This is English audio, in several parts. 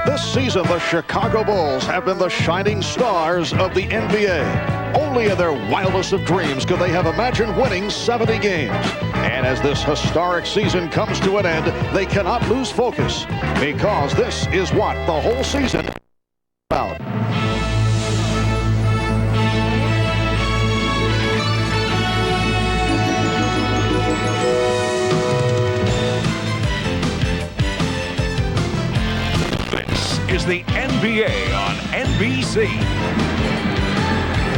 This season, the Chicago Bulls have been the shining stars of the NBA. Only in their wildest of dreams could they have imagined winning 70 games. And as this historic season comes to an end, they cannot lose focus, because this is what the whole season is about. Is the NBA on NBC.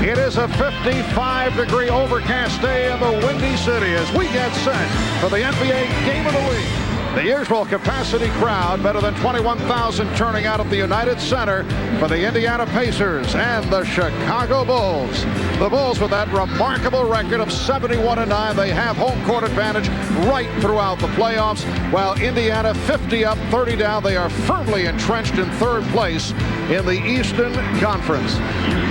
It is a 55-degree overcast day in the Windy City as we get set for the NBA Game of the Week. The usual capacity crowd, better than 21,000 turning out at the United Center for the Indiana Pacers and the Chicago Bulls. The Bulls, with that remarkable record of 71-9, they have home court advantage right throughout the playoffs, while Indiana 50 up, 30 down. They are firmly entrenched in third place in the Eastern Conference.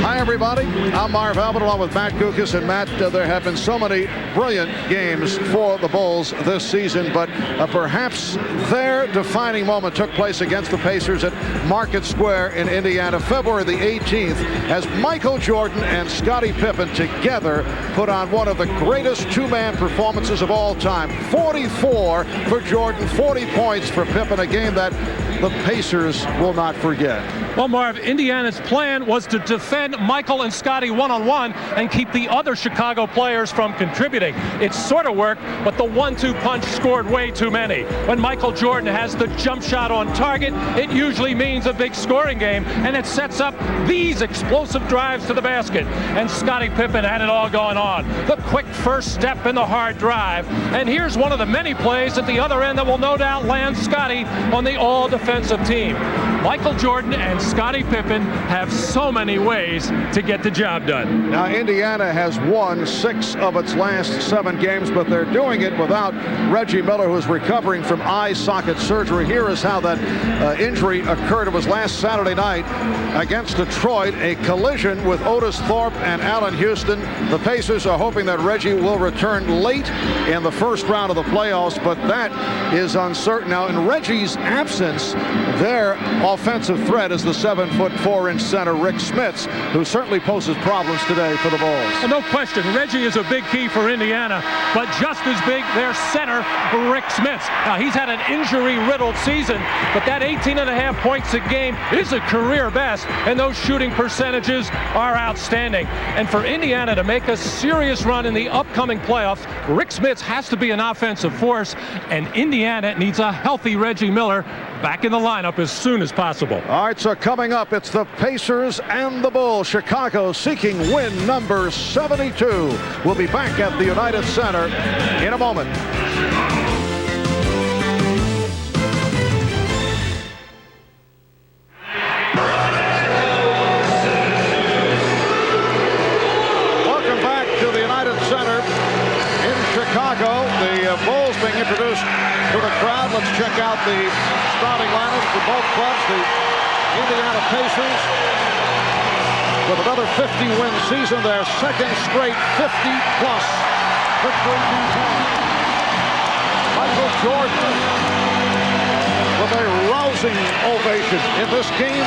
Hi, everybody. I'm Marv Albert along with Matt Kukas. And Matt, there have been so many brilliant games for the Bulls this season, but perhaps their defining moment took place against the Pacers at Market Square in Indiana, February the 18th, as Michael Jordan and Scottie Pippen together put on one of the greatest two-man performances of all time. 44 for Jordan, 40 points for Pippen, a game that the Pacers will not forget. Well, Marv, Indiana's plan was to defend Michael and Scottie one-on-one and keep the other Chicago players from contributing. It sort of worked, but the 1-2 punch scored way too many. When Michael Jordan has the jump shot on target, it usually means a big scoring game, and it sets up these explosive drives to the basket. And Scottie Pippen had it all going on. The quick first step and the hard drive. And here's one of the many plays at the other end that will no doubt land Scottie on the all-defensive team. Michael Jordan and Scottie Pippen have so many ways to get the job done. Now, Indiana has won 6 of its last 7 games, but they're doing it without Reggie Miller, who is recovering from eye socket surgery. Here is how that injury occurred. It was last Saturday night against Detroit, a collision with Otis Thorpe and Allen Houston. The Pacers are hoping that Reggie will return late in the first round of the playoffs, but that is uncertain. Now, in Reggie's absence, their offensive threat is the 7'4" center Rick Smits, who certainly poses problems today for the Bulls. Well, no question, Reggie is a big key for Indiana, but just as big their center Rick Smits. Now, he's had an injury-riddled season, but that 18.5 points a game is a career best, and those shooting percentages are outstanding. And for Indiana to make a serious run in the upcoming playoffs, Rick Smits has to be an offensive force, and Indiana needs a healthy Reggie Miller back in the lineup as soon as possible. All right, so coming up, it's the Pacers and the Bulls. Chicago seeking win number 72. We'll be back at the United Center in a moment. Welcome back to the United Center in Chicago. The Bulls being introduced to the crowd. Let's check out the starting lineup for both clubs. The Indiana Pacers with another 50-win season, their second straight 50-plus victory campaign. Michael Jordan with a rousing ovation in this game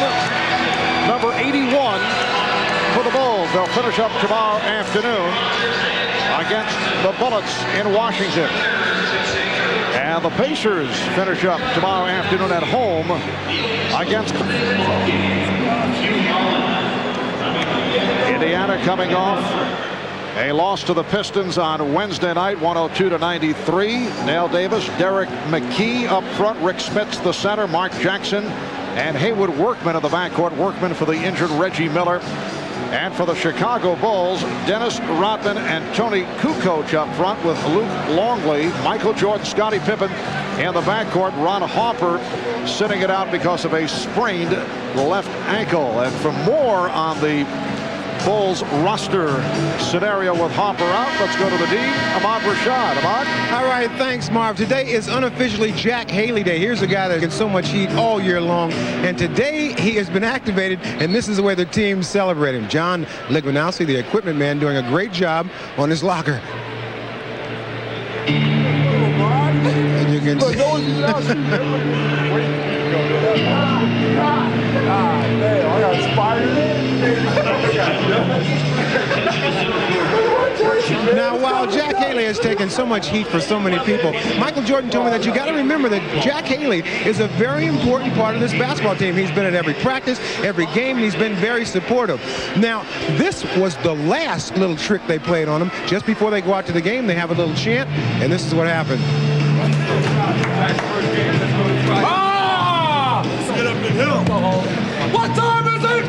number 81 for the Bulls. They'll finish up tomorrow afternoon against the Bullets in Washington. And the Pacers finish up tomorrow afternoon at home against Indiana, coming off a loss to the Pistons on Wednesday night, 102-93. Dale Davis, Derek McKee up front, Rick Smits the center, Mark Jackson and Haywood Workman in the backcourt. Workman for the injured Reggie Miller. And for the Chicago Bulls, Dennis Rodman and Tony Kukoc up front, with Luke Longley, Michael Jordan, Scottie Pippen in the backcourt. Ron Harper sitting it out because of a sprained left ankle. And for more on the Bulls roster scenario with Harper out, let's go to the Dean, Ahmad Rashad. Ahmad? All right, thanks, Marv. Today is unofficially Jack Haley Day. Here's a guy that gets so much heat all year long, and today he has been activated, and this is the way the team celebrate him. John Ligmanowski, the equipment man, doing a great job on his locker. And you against. Now, while Jack Haley has taken so much heat for so many people, Michael Jordan told me that you got to remember that Jack Haley is a very important part of this basketball team. He's been at every practice, every game, and he's been very supportive. Now, this was the last little trick they played on him. Just before they go out to the game, they have a little chant, and this is what happened. Ah! Get up and hit him. What time is it?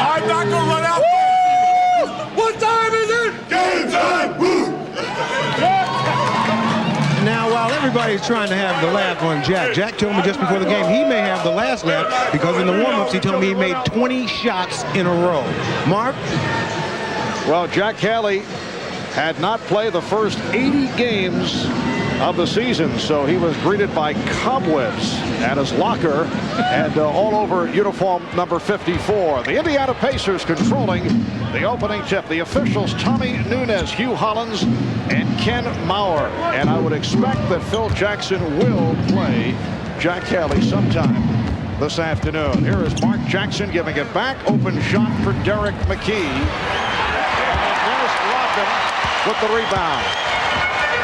I'm not gonna run out. What time is it? Game time. Now, while everybody's trying to have the laugh on Jack told me just before the game he may have the last laugh because in the warm-ups he told me he made 20 shots in a row. Marv? Well, Jack Haley had not played the first 80 games of the season, so he was greeted by cobwebs at his locker and all over uniform number 54. The Indiana Pacers controlling the opening tip. The officials, Tommy Nunes, Hugh Hollins, and Ken Maurer. And I would expect that Phil Jackson will play Jack Haley sometime this afternoon. Here is Mark Jackson giving it back. Open shot for Derek McKee. And Dennis Rodman with the rebound.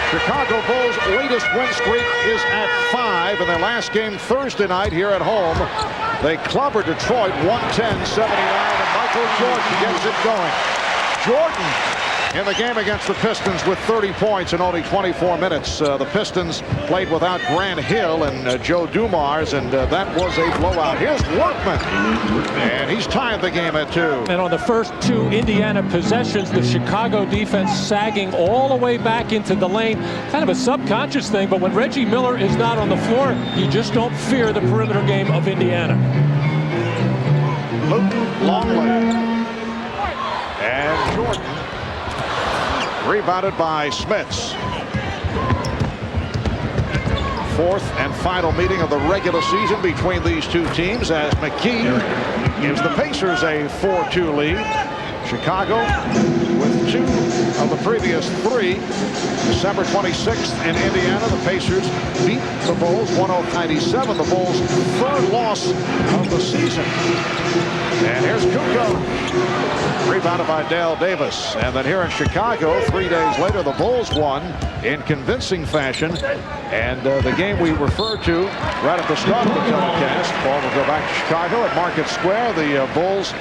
Chicago Bulls' latest win streak is at 5 in their last game Thursday night here at home. They clobbered Detroit 110-79, and Michael Jordan gets it going. Jordan in the game against the Pistons with 30 points in only 24 minutes. The Pistons played without Grant Hill and Joe Dumars, and that was a blowout. Here's Workman, and he's tied the game at 2. And on the first 2 Indiana possessions, the Chicago defense sagging all the way back into the lane. Kind of a subconscious thing, but when Reggie Miller is not on the floor, you just don't fear the perimeter game of Indiana. Luke Longley and Jordan. Rebounded by Smits. Fourth and final meeting of the regular season between these two teams as McKee gives the Pacers a 4-2 lead. Chicago with 2 of the previous 3. December 26th in Indiana, the Pacers beat the Bulls 109-97. The Bulls' 3rd loss of the season. And here's Kukoc. Rebounded by Dale Davis. And then here in Chicago, 3 days later, the Bulls won in convincing fashion. And the game we referred to right at the start of the telecast, ball will go back to Chicago at Market Square. The Bulls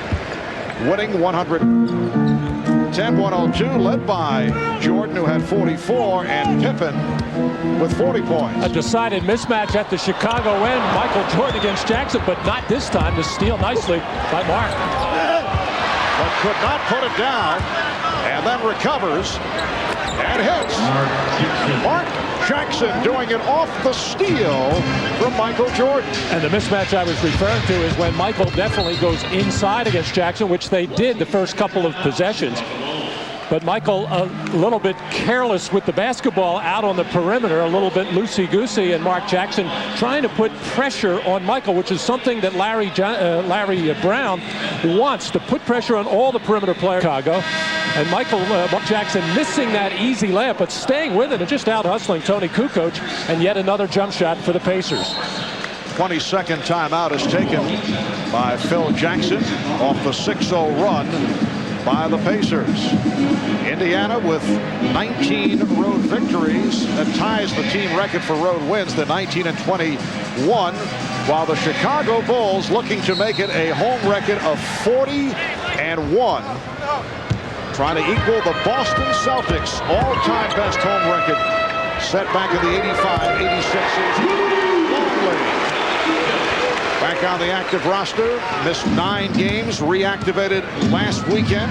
winning 110-102, led by Jordan, who had 44, and Pippen with 40 points. A decided mismatch at the Chicago end. Michael Jordan against Jackson, but not this time. The steal nicely by Mark. But could not put it down, and then recovers and hits. Mark Jackson doing it off the steal from Michael Jordan. And the mismatch I was referring to is when Michael definitely goes inside against Jackson, which they did the first couple of possessions. But Michael a little bit careless with the basketball out on the perimeter, a little bit loosey-goosey, and Mark Jackson trying to put pressure on Michael, which is something that Larry Brown wants, to put pressure on all the perimeter players. Chicago. And Mark Jackson missing that easy layup, but staying with it and just out-hustling Tony Kukoc, and yet another jump shot for the Pacers. 22nd timeout is taken by Phil Jackson off the 6-0 run by the Pacers. Indiana with 19 road victories. That ties the team record for road wins, the 19-21, while the Chicago Bulls looking to make it a home record of 40-1. Trying to equal the Boston Celtics all-time best home record set back in the 85-86 season. Longley back on the active roster, missed 9 games, reactivated last weekend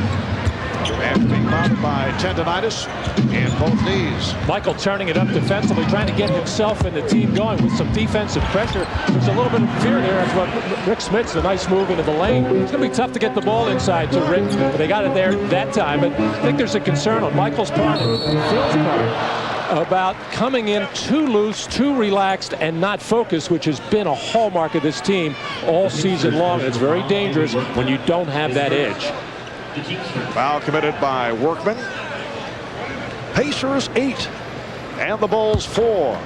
after being bothered by tendonitis in both knees. Michael turning it up defensively, trying to get himself and the team going with some defensive pressure. There's a little bit of fear there. That's what Rick Smits, a nice move into the lane. It's going to be tough to get the ball inside to Rick, but they got it there that time. But I think there's a concern on Michael's part and Phil's part about coming in too loose, too relaxed, and not focused, which has been a hallmark of this team all season long. And it's very dangerous when you don't have that edge. Foul committed by Workman. Pacers 8 and the Bulls 4.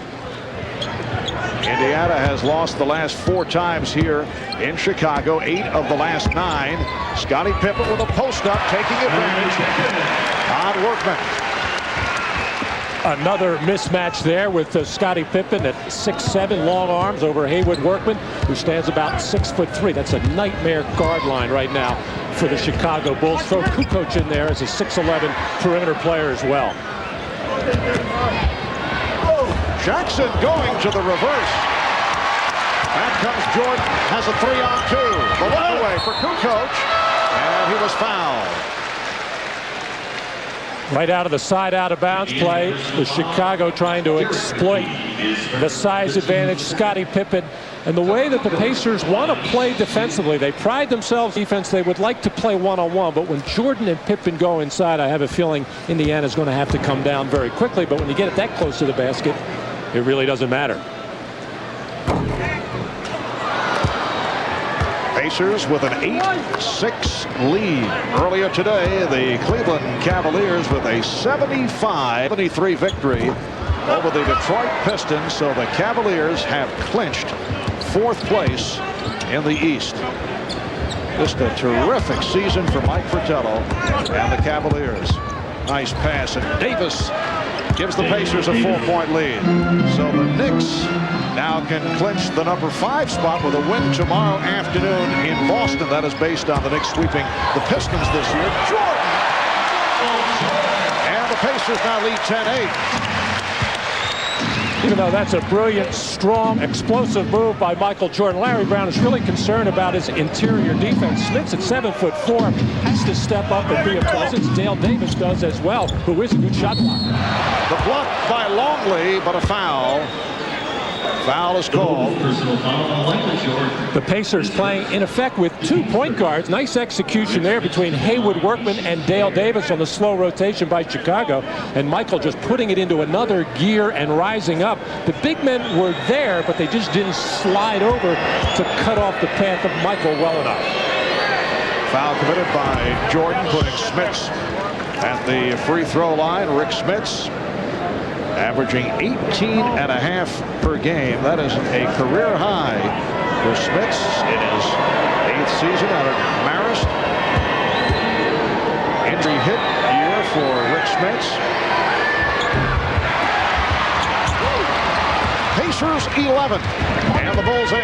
Indiana has lost the last 4 times here in Chicago, 8 of the last 9. Scottie Pippen with a post-up, taking advantage on Workman. Another mismatch there with Scottie Pippen at 6'7", long arms over Haywood Workman, who stands about 6'3". That's a nightmare guard line right now for the Chicago Bulls. Throw Kukoc in there as a 6'11" perimeter player as well. Jackson going to the reverse. Back comes Jordan, has a 3-on-2. The look away for Kukoc, and he was fouled. Right out of the side out of bounds play, the Chicago trying to exploit the size advantage, Scottie Pippen, and the way that the Pacers want to play defensively. They pride themselves in defense. They would like to play one-on-one, but when Jordan and Pippen go inside, I have a feeling Indiana's going to have to come down very quickly. But when you get it that close to the basket, it really doesn't matter. Pacers with an 8-6 lead. Earlier today, the Cleveland Cavaliers with a 75-73 victory over the Detroit Pistons. So the Cavaliers have clinched 4th place in the East. Just a terrific season for Mike Fratello and the Cavaliers. Nice pass, and Davis gives the Pacers a 4-point lead. So the Knicks now can clinch the number 5 spot with a win tomorrow afternoon in Boston. That is based on the Knicks sweeping the Pistons this year. Jordan! And the Pacers now lead 10-8. Even though that's a brilliant, strong, explosive move by Michael Jordan, Larry Brown is really concerned about his interior defense. Smith's at 7'4", has to step up and be a presence. Dale Davis does as well, who is a good shot blocker. The block by Longley, but a foul. Foul is called. The Pacers playing, in effect, with 2 point guards. Nice execution there between Haywood Workman and Dale Davis on the slow rotation by Chicago. And Michael just putting it into another gear and rising up. The big men were there, but they just didn't slide over to cut off the path of Michael well enough. Foul committed by Jordan, putting Smits at the free throw line. Rick Smits averaging 18.5 per game. That is a career high for Smits in his 8th season out of Marist. Injury hit year for Rick Smits. Pacers 11 and the Bulls 8.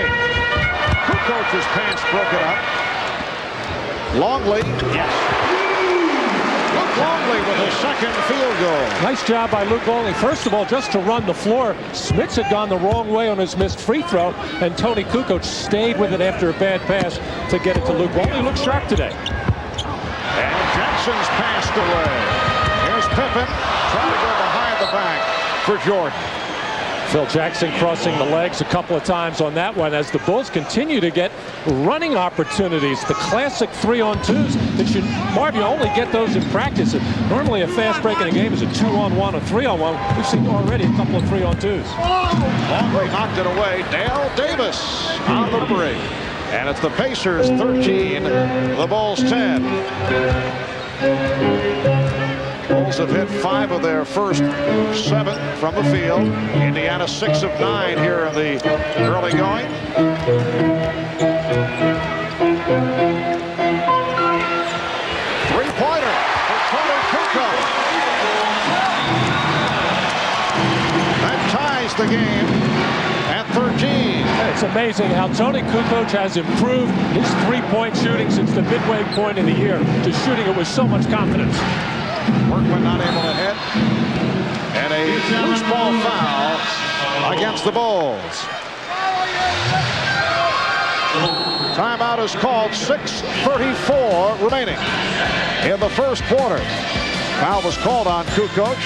Kukoc's pants broken up. Longley, yes. Longley with a second field goal. Nice job by Luke Longley. First of all, just to run the floor. Smits had gone the wrong way on his missed free throw, and Tony Kukoc stayed with it after a bad pass to get it to Luke. Longley looks sharp today. And Jackson's passed away. Here's Pippen trying to go behind the back for Jordan. Phil Jackson crossing the legs a couple of times on that one as the Bulls continue to get running opportunities. The classic 3-on-2s that Marv, you only get those in practice. And normally a fast break in a game is a 2-on-1 or 3-on-1. We've seen already a couple of 3-on-2s. Longley knocked it away. Dale Davis on the break. And it's the Pacers 13, the Bulls 10. Bulls have hit 5 of their first 7 from the field. Indiana 6 of 9 here in the early going. Three-pointer for Tony Kukoc. That ties the game at 13. It's amazing how Tony Kukoc has improved his 3-point shooting since the midway point in the year to shooting it with so much confidence. Workman not able to hit. And a loose ball foul against the Bulls. Timeout is called. 6:34 remaining in the first quarter. Foul was called on Kukoc.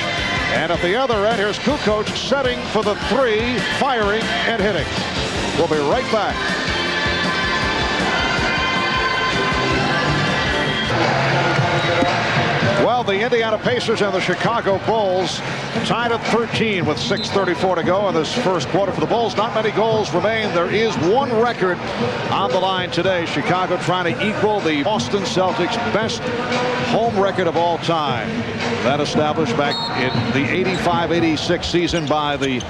And at the other end, here's Kukoc setting for the 3, firing and hitting. We'll be right back. Well, the Indiana Pacers and the Chicago Bulls tied at 13 with 6:34 to go in this first quarter for the Bulls. Not many goals remain. There is one record on the line today. Chicago trying to equal the Boston Celtics' best home record of all time. That established back in the 85-86 season by the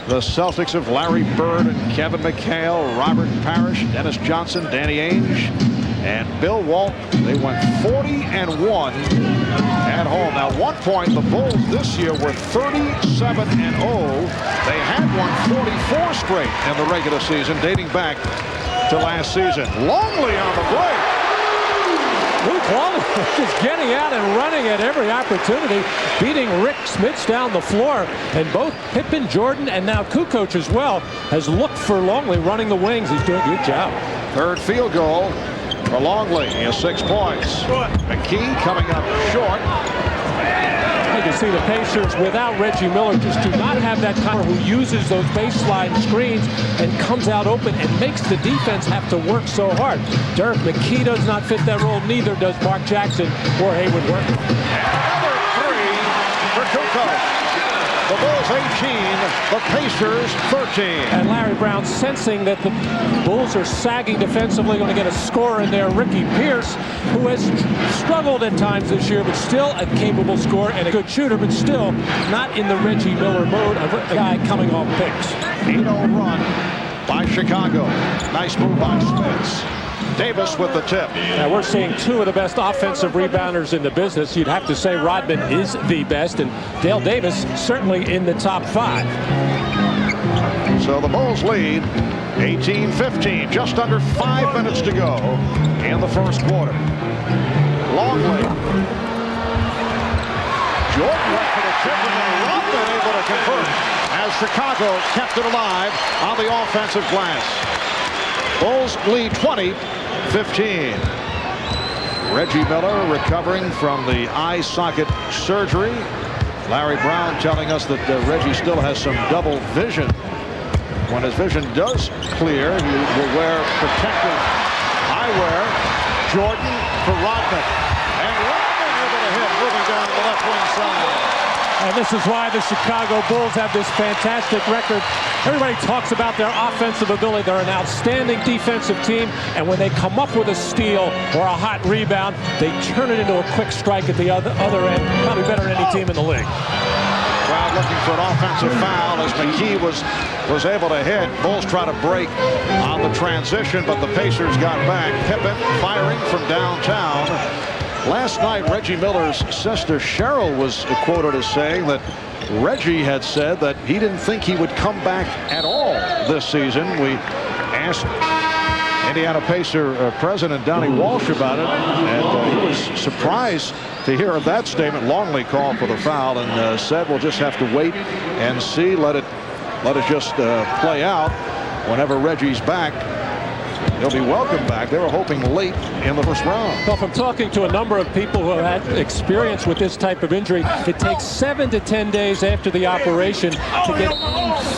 Celtics of Larry Bird and Kevin McHale, Robert Parrish, Dennis Johnson, Danny Ainge, and Bill Walton. They went 40-1 at home. Now, at one point, the Bulls this year were 37-0. They had won 44 straight in the regular season, dating back to last season. Longley on the break. Luke Longley just getting out and running at every opportunity, beating Rick Smits down the floor. And both Pippen, Jordan, and now Kukoc as well has looked for Longley running the wings. He's doing a good job. Third field goal for Longley. He has 6 points. McKee coming up short. You can see the Pacers without Reggie Miller just do not have that kind who uses those baseline screens and comes out open and makes the defense have to work so hard. Derek McKee does not fit that role. Neither does Mark Jackson or Hayward Worker. Another 3 for Kukoc. The Bulls 18, the Pacers 13. And Larry Brown, sensing that the Bulls are sagging defensively, going to get a scorer in there. Ricky Pierce, who has struggled at times this year, but still a capable scorer and a good shooter, but still not in the Reggie Miller mode of a guy coming off picks. 8-0 run by Chicago. Nice move by Spence. Davis with the tip. Now we're seeing 2 of the best offensive rebounders in the business. You'd have to say Rodman is the best, and Dale Davis certainly in the top 5. So the Bulls lead 18-15. Just under 5 minutes to go in the first quarter. Longley. Jordan went for the tip, and then Rodman able to convert as Chicago kept it alive on the offensive glass. Bulls lead 20-15. Reggie Miller recovering from the eye socket surgery. Larry Brown telling us that Reggie still has some double vision. When his vision does clear, he will wear protective eyewear. Jordan for Rodman. And Rodman able to hit, moving down the left wing side. And this is why the Chicago Bulls have this fantastic record. Everybody talks about their offensive ability. They're an outstanding defensive team. And when they come up with a steal or a hot rebound, they turn it into a quick strike at the other end. Probably better than any team in the league. Crowd looking for an offensive foul as McKee was able to hit. Bulls try to break on the transition, but the Pacers got back. Pippen firing from downtown. Last night, Reggie Miller's sister Cheryl was quoted as saying that Reggie had said that he didn't think he would come back at all this season. We asked Indiana Pacer President Donnie Walsh about it, and he was surprised to hear that statement. Longley called for the foul and said we'll just have to wait and see. Let it just play out. Whenever Reggie's back, he'll be welcome back. They were hoping late in the first round. Well, from talking to a number of people who have had experience with this type of injury, it takes 7 to 10 days after the operation to get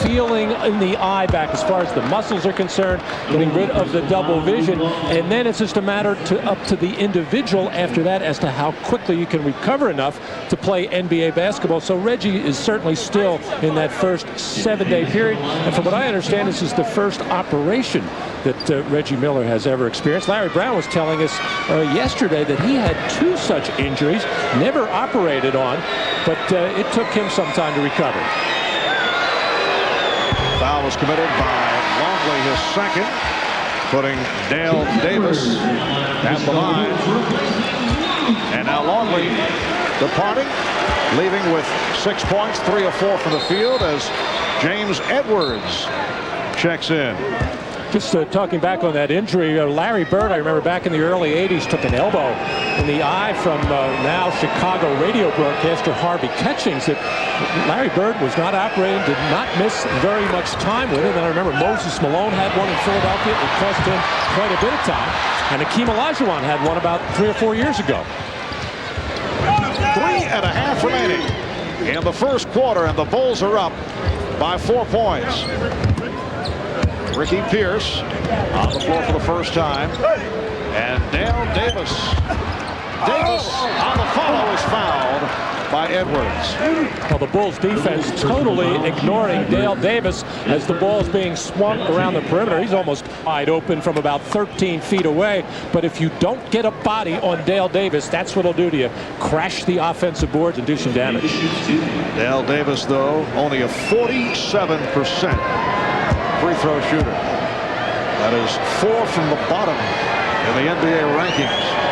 feeling in the eye back as far as the muscles are concerned, getting rid of the double vision. And then it's just a matter up to the individual after that as to how quickly you can recover enough to play NBA basketball. So Reggie is certainly still in that first 7-day period. And from what I understand, this is the first operation that Reggie Miller has ever experienced. Larry Brown was telling us yesterday that he had 2 such injuries, never operated on, but it took him some time to recover. Foul was committed by Longley, his second, putting Dale Davis at the line. And now Longley departing, leaving with 6 points, 3 of 4 from the field as James Edwards checks in. Just talking back on that injury, Larry Bird, I remember back in the early 80s, took an elbow in the eye from now Chicago radio broadcaster Harvey Catchings. That Larry Bird was not operating, did not miss very much time with it. And I remember Moses Malone had one in Philadelphia. It cost him quite a bit of time. And Hakeem Olajuwon had one about 3 or 4 years ago. 3.5 remaining in the first quarter, and the Bulls are up by 4 points. Ricky Pierce on the floor for the first time, and Dale Davis Davis on the follow is fouled by Edwards. Well, the Bulls defense totally ignoring Dale Davis as the ball's being swung around the perimeter. He's almost wide open from about 13 feet away. But if you don't get a body on Dale Davis, that's what it'll do to you. Crash the offensive boards and do some damage. Dale Davis, though, only a 47% free throw shooter. That is 4 from the bottom in the NBA rankings.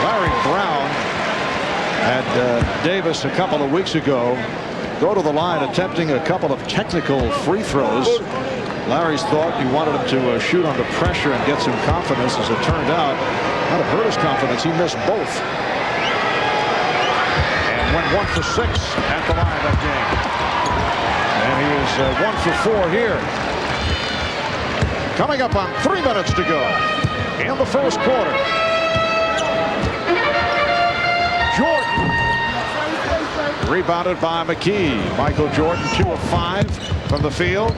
Larry Brown had Davis a couple of weeks ago go to the line attempting a couple of technical free throws. Larry's thought he wanted him to shoot under pressure and get some confidence. As it turned out, might have hurt his confidence. He missed both and went 1 for 6 at the line that game. And he is 1 for 4 here. Coming up on 3 minutes to go in the first quarter. Jordan rebounded by McKee. Michael Jordan 2 of 5 from the field.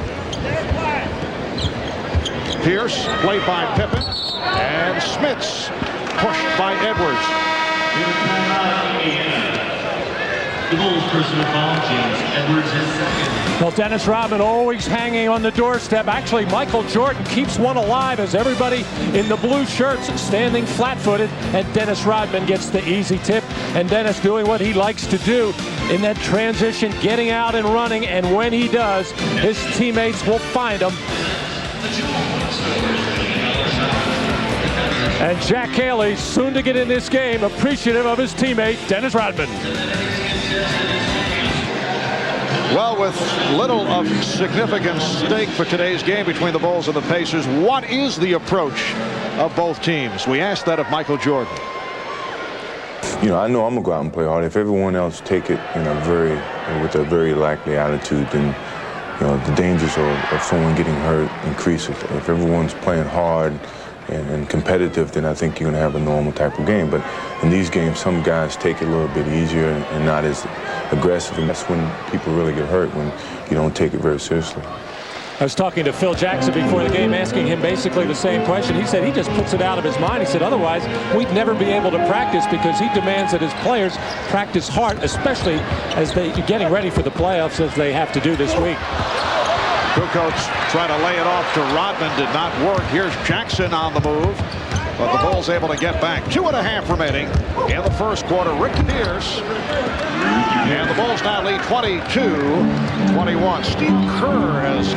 Pierce played by Pippen, and Smits pushed by Edwards. The Bulls personal foul, James Edwards is second. Well, Dennis Rodman always hanging on the doorstep. Actually, Michael Jordan keeps one alive as everybody in the blue shirts standing flat-footed, and Dennis Rodman gets the easy tip. And Dennis doing what he likes to do in that transition, getting out and running, and when he does, his teammates will find him. And Jack Haley, soon to get in this game, appreciative of his teammate, Dennis Rodman. Well, with little of significant stake for today's game between the Bulls and the Pacers, what is the approach of both teams? We asked that of Michael Jordan. You know, I know I'm gonna go out and play hard. If everyone else take it with a very likely attitude, then the dangers of someone getting hurt increases. If everyone's playing hard and competitive, then I think you're going to have a normal type of game. But in these games, some guys take it a little bit easier and not as aggressive, and that's when people really get hurt, when you don't take it very seriously. I was talking to Phil Jackson before the game, asking him basically the same question. He said he just puts it out of his mind. He said otherwise we'd never be able to practice, because he demands that his players practice hard, especially as they're getting ready for the playoffs, as they have to do this week. Kukoc trying to lay it off to Rodman, did not work. Here's Jackson on the move, but the Bulls able to get back. 2.5 remaining in the first quarter. Rick Pierce, and the Bulls now lead 22-21. Steve Kerr has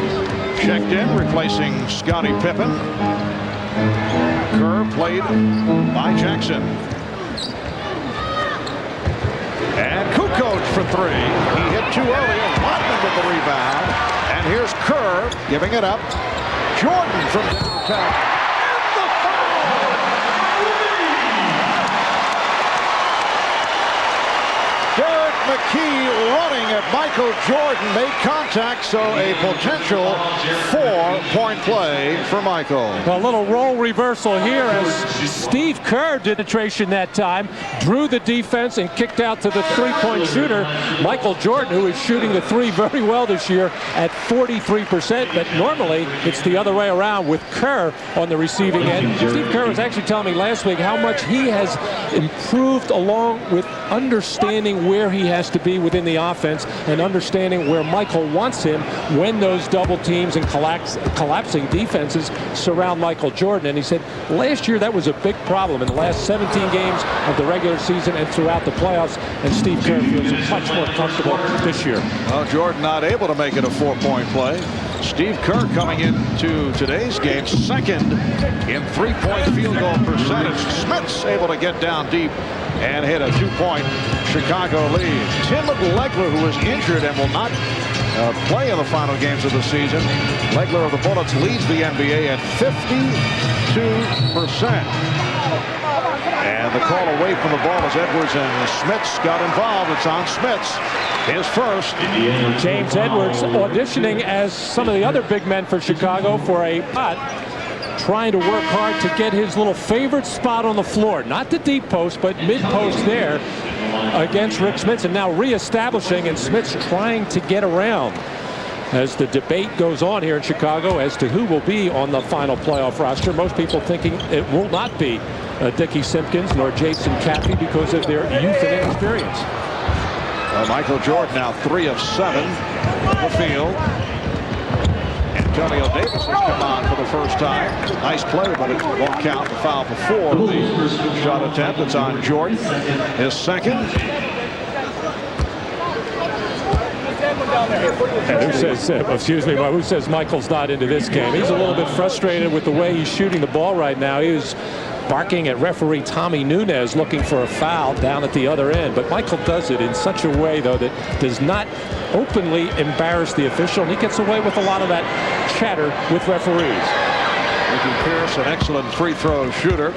checked in, replacing Scottie Pippen. Kerr played by Jackson. And Kukoc for 3. He hit too early, and Rodman with the rebound. And here's Kerr giving it up. Jordan from downtown. And the foul! Derek McKee running at Michael Jordan, made contact, so a potential 4-point play for Michael. A little role reversal here as Steve Kerr did penetration that time, drew the defense and kicked out to the three-point shooter, Michael Jordan, who is shooting the three very well this year at 43%, but normally it's the other way around with Kerr on the receiving end. Steve Kerr was actually telling me last week how much he has improved along with understanding where he has to be within the offense and understanding where Michael wants him when those double teams and collapsing defenses surround Michael Jordan. And he said last year that was a big problem in the last 17 games of the regular season and throughout the playoffs, and Steve Kerr feels much more comfortable this year. Well, Jordan not able to make it a 4-point play. Steve Kerr coming into today's game second in three-point field goal percentage. Smits able to get down deep and hit a 2-point Chicago lead. Tim Legler, who is injured and will not play in the final games of the season. Legler of the Bullets leads the NBA at 52%. And the call away from the ball as Edwards and Smits got involved. It's on Smits. His first. James Edwards auditioning as some of the other big men for Chicago for a putt, trying to work hard to get his little favorite spot on the floor. Not the deep post, but mid-post there against Rick Smits, and now reestablishing, and Smits trying to get around. as the debate goes on here in Chicago as to who will be on the final playoff roster. Most people thinking it will not be Dickie Simpkins nor Jason Caffey because of their youth and inexperience. Michael Jordan now 3 of 7 from the field. Antonio Davis has come on for the first time. Nice play, but it won't count. The foul before the shot attempt. It's on Jordan. His second. And who says, excuse me, who says Michael's not into this game? He's a little bit frustrated with the way he's shooting the ball right now. He was barking at referee Tommy Nunez looking for a foul down at the other end. But Michael does it in such a way, though, that does not openly embarrass the official. And he gets away with a lot of that chatter with referees. Ricky Pierce, an excellent free throw shooter.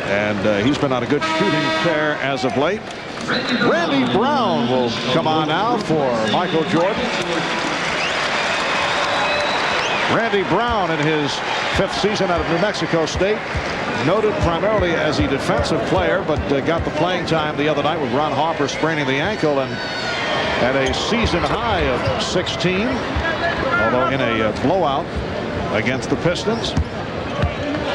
And he's been on a good shooting tear as of late. Randy Brown will come on now for Michael Jordan. Randy Brown in his 5th season out of New Mexico State. Noted primarily as a defensive player, but got the playing time the other night with Ron Harper spraining the ankle and at a season high of 16, although in a blowout against the Pistons.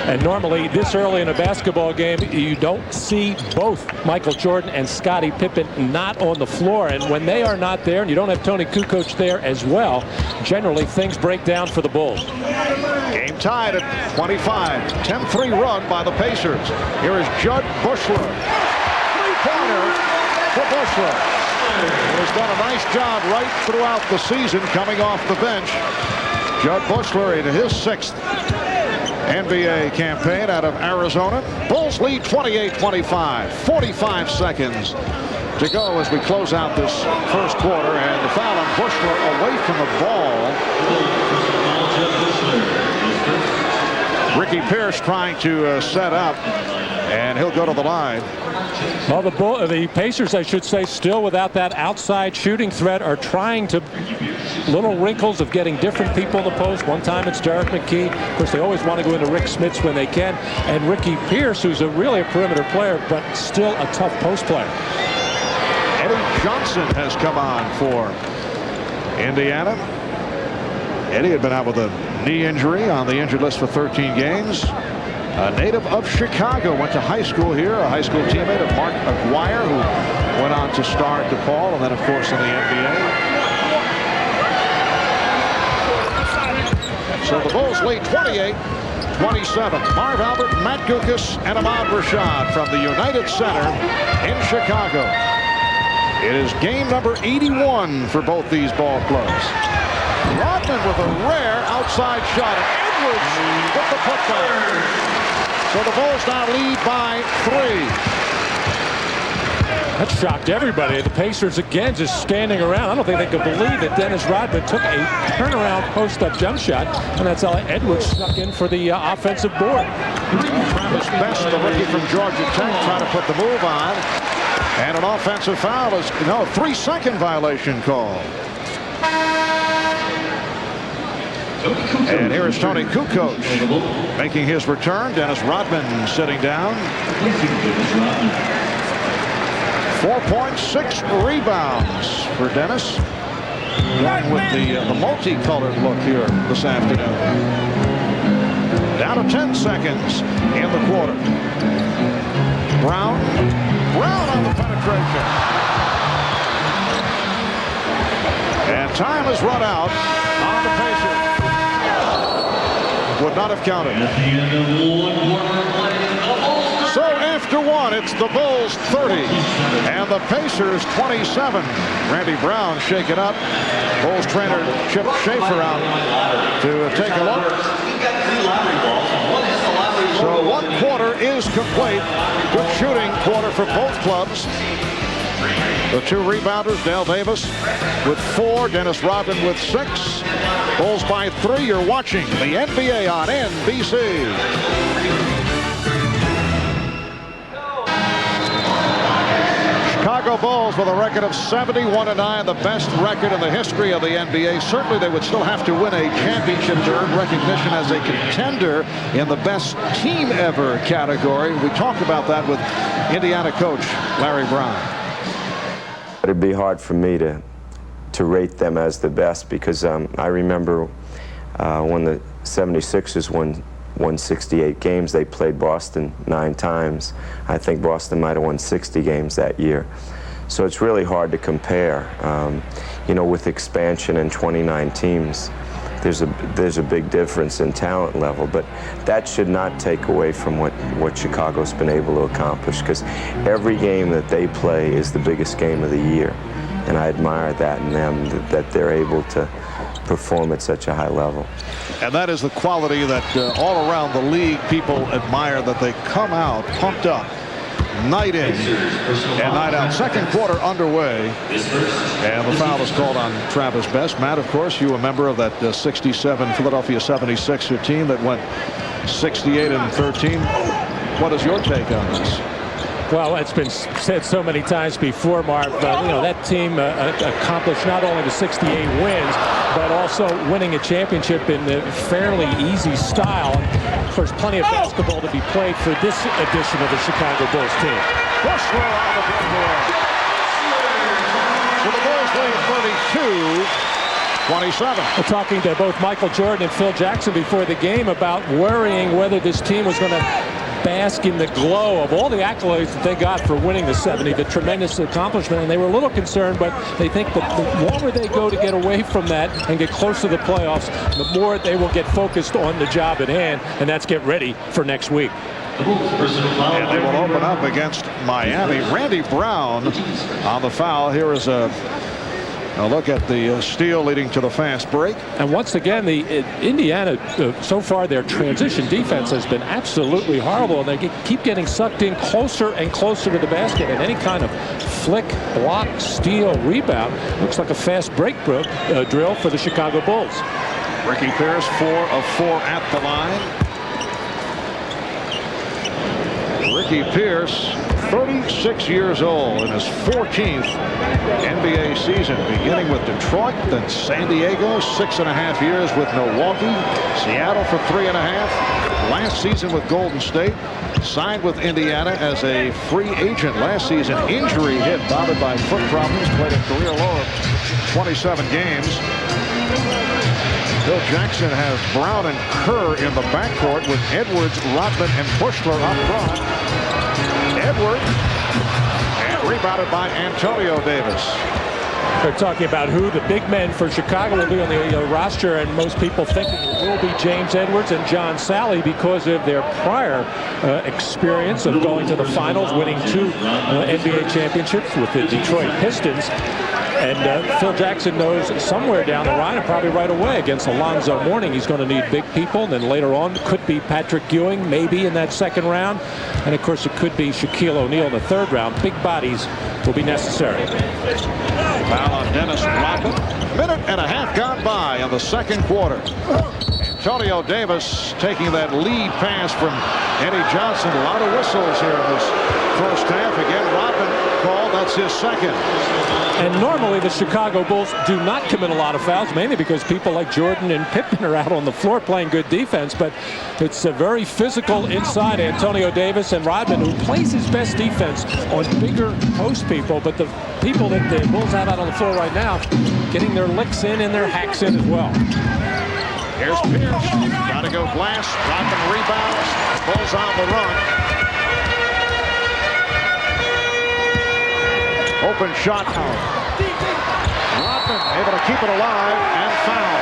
And normally this early in a basketball game, you don't see both Michael Jordan and Scottie Pippen not on the floor. And when they are not there, and you don't have Tony Kukoc there as well, generally things break down for the Bulls. Game tied at 25. 10-3 run by the Pacers. Here is Judd Bushler. Three-pointer for Bushler. He's done a nice job right throughout the season coming off the bench. Judd Bushler in his 6th NBA campaign out of Arizona. Bulls lead 28-25. 45 seconds to go as we close out this first quarter, and the foul on Bushler away from the ball. Ricky Pierce trying to set up, and he'll go to the line. Well, the Pacers, I should say, still without that outside shooting threat, are trying to little wrinkles of getting different people in the post. One time it's Derek McKee. Of course, they always want to go into Rick Smits when they can. And Ricky Pierce, who's really a perimeter player, but still a tough post player. Eddie Johnson has come on for Indiana. Eddie had been out with a knee injury, on the injured list for 13 games. A native of Chicago, went to high school here, a high school teammate of Mark Aguirre, who went on to star at DePaul and then, of course, in the NBA. So the Bulls lead 28-27. Marv Albert, Matt Guokas, and Ahmad Rashad from the United Center in Chicago. It is game number 81 for both these ball clubs. Rodman with a rare outside shot, and Edwards with the putback. So the Bulls now lead by 3. That shocked everybody. The Pacers again just standing around. I don't think they could believe that Dennis Rodman took a turnaround post-up jump shot, and that's how Edwards snuck in for the offensive board. Travis Best, the rookie from Georgia Tech, trying to put the move on, and an offensive foul is 3-second violation call. And here is Tony Kukoc making his return. Dennis Rodman sitting down. 4.6 rebounds for Dennis. Going with the multicolored look here this afternoon. Down to 10 seconds in the quarter. Brown on the penetration. And time has run out on the Pacers. Would not have counted. So after one, it's the Bulls 30 and the Pacers 27. Randy Brown shaken up. Bulls trainer Chip Schaefer out to take a look. So one quarter is complete. Good shooting quarter for both clubs. The 2 rebounders, Dale Davis with 4, Dennis Rodman with 6. Bulls by 3. You're watching the NBA on NBC. Chicago Bulls with a record of 71-9, the best record in the history of the NBA. Certainly they would still have to win a championship to earn recognition as a contender in the best team ever category. We talked about that with Indiana coach Larry Brown. It'd be hard for me to rate them as the best, because I remember when the 76ers won 68 games, they played Boston 9 times. I think Boston might have won 60 games that year. So it's really hard to compare. You know, with expansion and 29 teams, there's a big difference in talent level, but that should not take away from what Chicago's been able to accomplish, because every game that they play is the biggest game of the year, and I admire that in them, that they're able to perform at such a high level. And that is the quality that all around the league people admire, that they come out pumped up night in and night out. Second quarter underway, and the foul is called on Travis Best. Matt, of course, you a member of that 67 Philadelphia 76er team that went 68-13. What is your take on this? Well, it's been said so many times before, Marv. You know, that team accomplished not only the 68 wins, but also winning a championship in a fairly easy style. Of course, plenty of basketball to be played for this edition of the Chicago Bulls team. Bushler on the board. So the Bulls lead 32-27. We're talking to both Michael Jordan and Phil Jackson before the game about worrying whether this team was going to bask in the glow of all the accolades that they got for winning the 70, the tremendous accomplishment, and they were a little concerned, but they think that the longer they go to get away from that and get close to the playoffs, the more they will get focused on the job at hand, and that's get ready for next week. And they will open up against Miami. Randy Brown on the foul. Here is a look at the steal leading to the fast break. And once again, the Indiana, so far their transition defense has been absolutely horrible, and they keep getting sucked in closer and closer to the basket, and any kind of flick, block, steal, rebound looks like a fast break drill for the Chicago Bulls. Ricky Pierce 4 of 4 at the line. Ricky Pierce, 36 years old, in his 14th NBA season, beginning with Detroit, then San Diego, 6.5 years with Milwaukee, Seattle for 3.5, last season with Golden State, signed with Indiana as a free agent last season. Injury hit, bothered by foot problems, played a career low of 27 games. Phil Jackson has Brown and Kerr in the backcourt with Edwards, Rodman, and Bushler up front. Edwards, and rebounded by Antonio Davis. They're talking about who the big men for Chicago will be on the roster, and most people think it will be James Edwards and John Salley because of their prior experience of going to the finals, winning 2 NBA championships with the Detroit Pistons. And Phil Jackson knows somewhere down the line, and probably right away against Alonzo Mourning, he's going to need big people. And then later on, could be Patrick Ewing, maybe in that second round. And of course, it could be Shaquille O'Neal in the third round. Big bodies will be necessary. Foul on Dennis Rodman. Minute and a half gone by in the second quarter. Antonio Davis taking that lead pass from Eddie Johnson. A lot of whistles here in this first half. Again, Rodman called. That's his second. And normally the Chicago Bulls do not commit a lot of fouls, mainly because people like Jordan and Pippen are out on the floor playing good defense. But it's a very physical inside. Antonio Davis and Rodman, who plays his best defense on bigger post people. But the people that the Bulls have out on the floor right now, getting their licks in and their hacks in as well. Here's Pierce. Got to go glass. Rodman rebounds. Bulls on the run. Open shot. Rodman able to keep it alive and foul.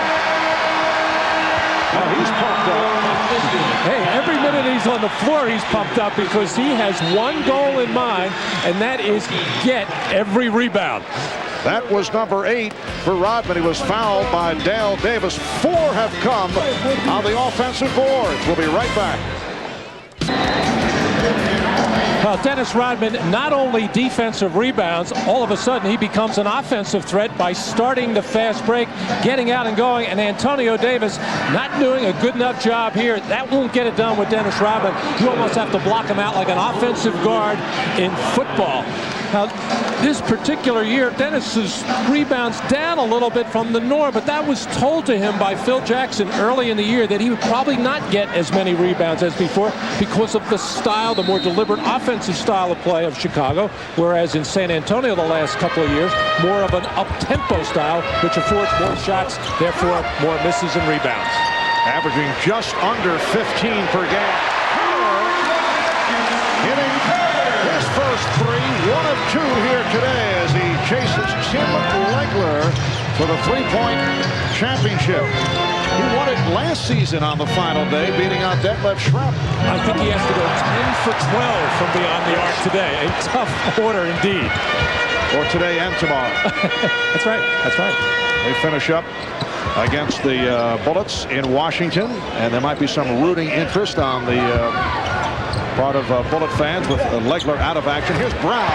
Well, he's pumped up. Hey, every minute he's on the floor, he's pumped up because he has one goal in mind, and that is get every rebound. That was number 8 for Rodman. He was fouled by Dale Davis. 4 have come on the offensive boards. We'll be right back. Well, Dennis Rodman, not only defensive rebounds, all of a sudden he becomes an offensive threat by starting the fast break, getting out and going, and Antonio Davis not doing a good enough job here. That won't get it done with Dennis Rodman. You almost have to block him out like an offensive guard in football. Now, this particular year, Dennis's rebounds down a little bit from the norm, but that was told to him by Phil Jackson early in the year that he would probably not get as many rebounds as before because of the style, the more deliberate offensive style of play of Chicago, whereas in San Antonio the last couple of years, more of an up-tempo style, which affords more shots, therefore more misses and rebounds. Averaging just under 15 per game. Hitting his first three, 1 of 2 here today as he chases Tim Legler for the three-point championship. He won it last season on the final day, beating out Detlef Schrempf. I think he has to go 10 for 12 from beyond the arc today. A tough order indeed. Or today and tomorrow. That's right. That's right. They finish up against the Bullets in Washington, and there might be some rooting interest on the part of Bullet fans with Legler out of action. Here's Brown.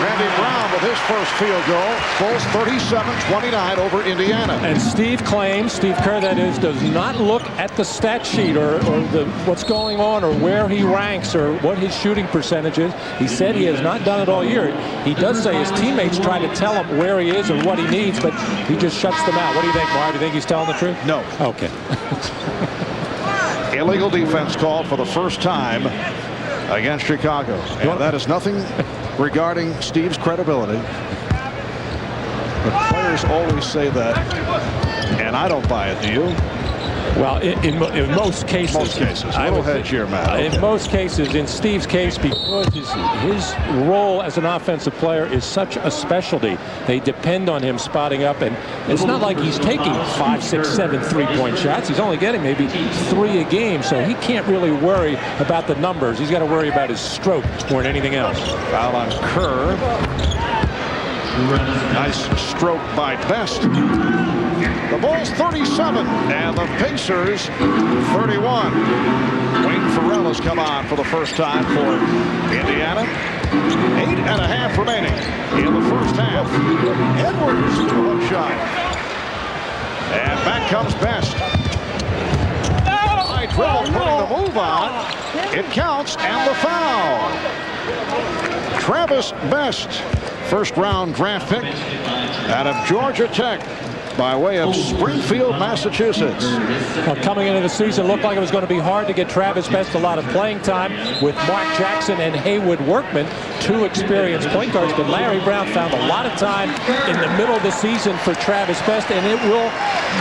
Randy Brown with his first field goal. Bulls 37-29 over Indiana. And Steve Kerr that is, does not look at the stat sheet or what's going on or where he ranks or what his shooting percentage is. He said he has not done it all year. He does say his teammates try to tell him where he is or what he needs, but he just shuts them out. What do you think, Marv? Do you think he's telling the truth? No. Okay. Illegal defense called for the first time against Chicago. And that is nothing regarding Steve's credibility. But players always say that, and I don't buy it, do you? Well, in most cases. Most cases. A little hedge here, Matt. Okay. In most cases, in Steve's case, because his role as an offensive player is such a specialty, they depend on him spotting up. And it's not like he's taking 5, 6, 7 three-point shots. He's only getting maybe 3 a game, so he can't really worry about the numbers. He's got to worry about his stroke more than anything else. Foul on Kerr. Nice stroke by Best. The Bulls 37 and the Pacers 31. Wayne Farrell has come on for the first time for Indiana. 8.5 remaining in the first half. Edwards to the hook shot. And back comes Best. High dribble, putting the move on. It counts, and the foul. Travis Best, first round draft pick out of Georgia Tech by way of Springfield, Massachusetts. Well, coming into the season, looked like it was going to be hard to get Travis Best a lot of playing time with Mark Jackson and Haywood Workman, 2 experienced point guards. But Larry Brown found a lot of time in the middle of the season for Travis Best, and it will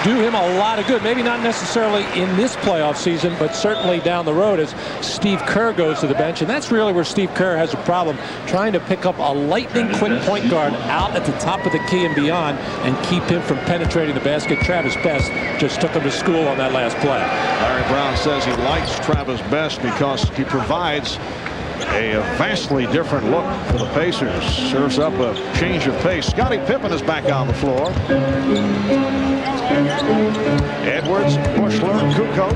do him a lot of good. Maybe not necessarily in this playoff season, but certainly down the road as Steve Kerr goes to the bench. And that's really where Steve Kerr has a problem, trying to pick up a lightning-quick point guard out at the top of the key and beyond and keep him from penetrating the basket. Travis Best just took him to school on that last play. Larry Brown says he likes Travis Best because he provides a vastly different look for the Pacers. Serves up a change of pace. Scottie Pippen is back on the floor. Edwards, Bushler, Kukoc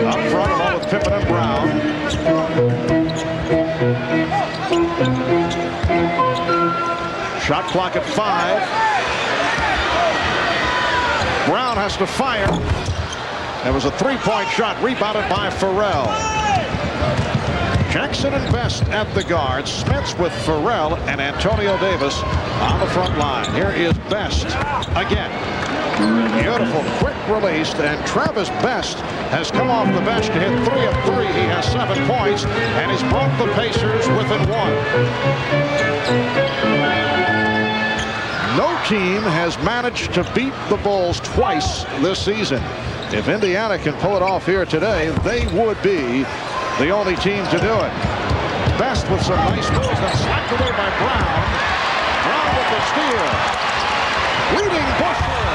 up front along with Pippen and Brown. Shot clock at 5. Brown has to fire. There was a 3-point shot rebounded by Farrell. Jackson and Best at the guard. Smits with Farrell and Antonio Davis on the front line. Here is Best again. Beautiful quick release, and Travis Best has come off the bench to hit 3 of 3. He has 7 points, and he's brought the Pacers within 1. No team has managed to beat the Bulls twice this season. If Indiana can pull it off here today, they would be the only team to do it. Best with some nice moves, then slapped away by Brown. Brown with the steal. Leading Bushler.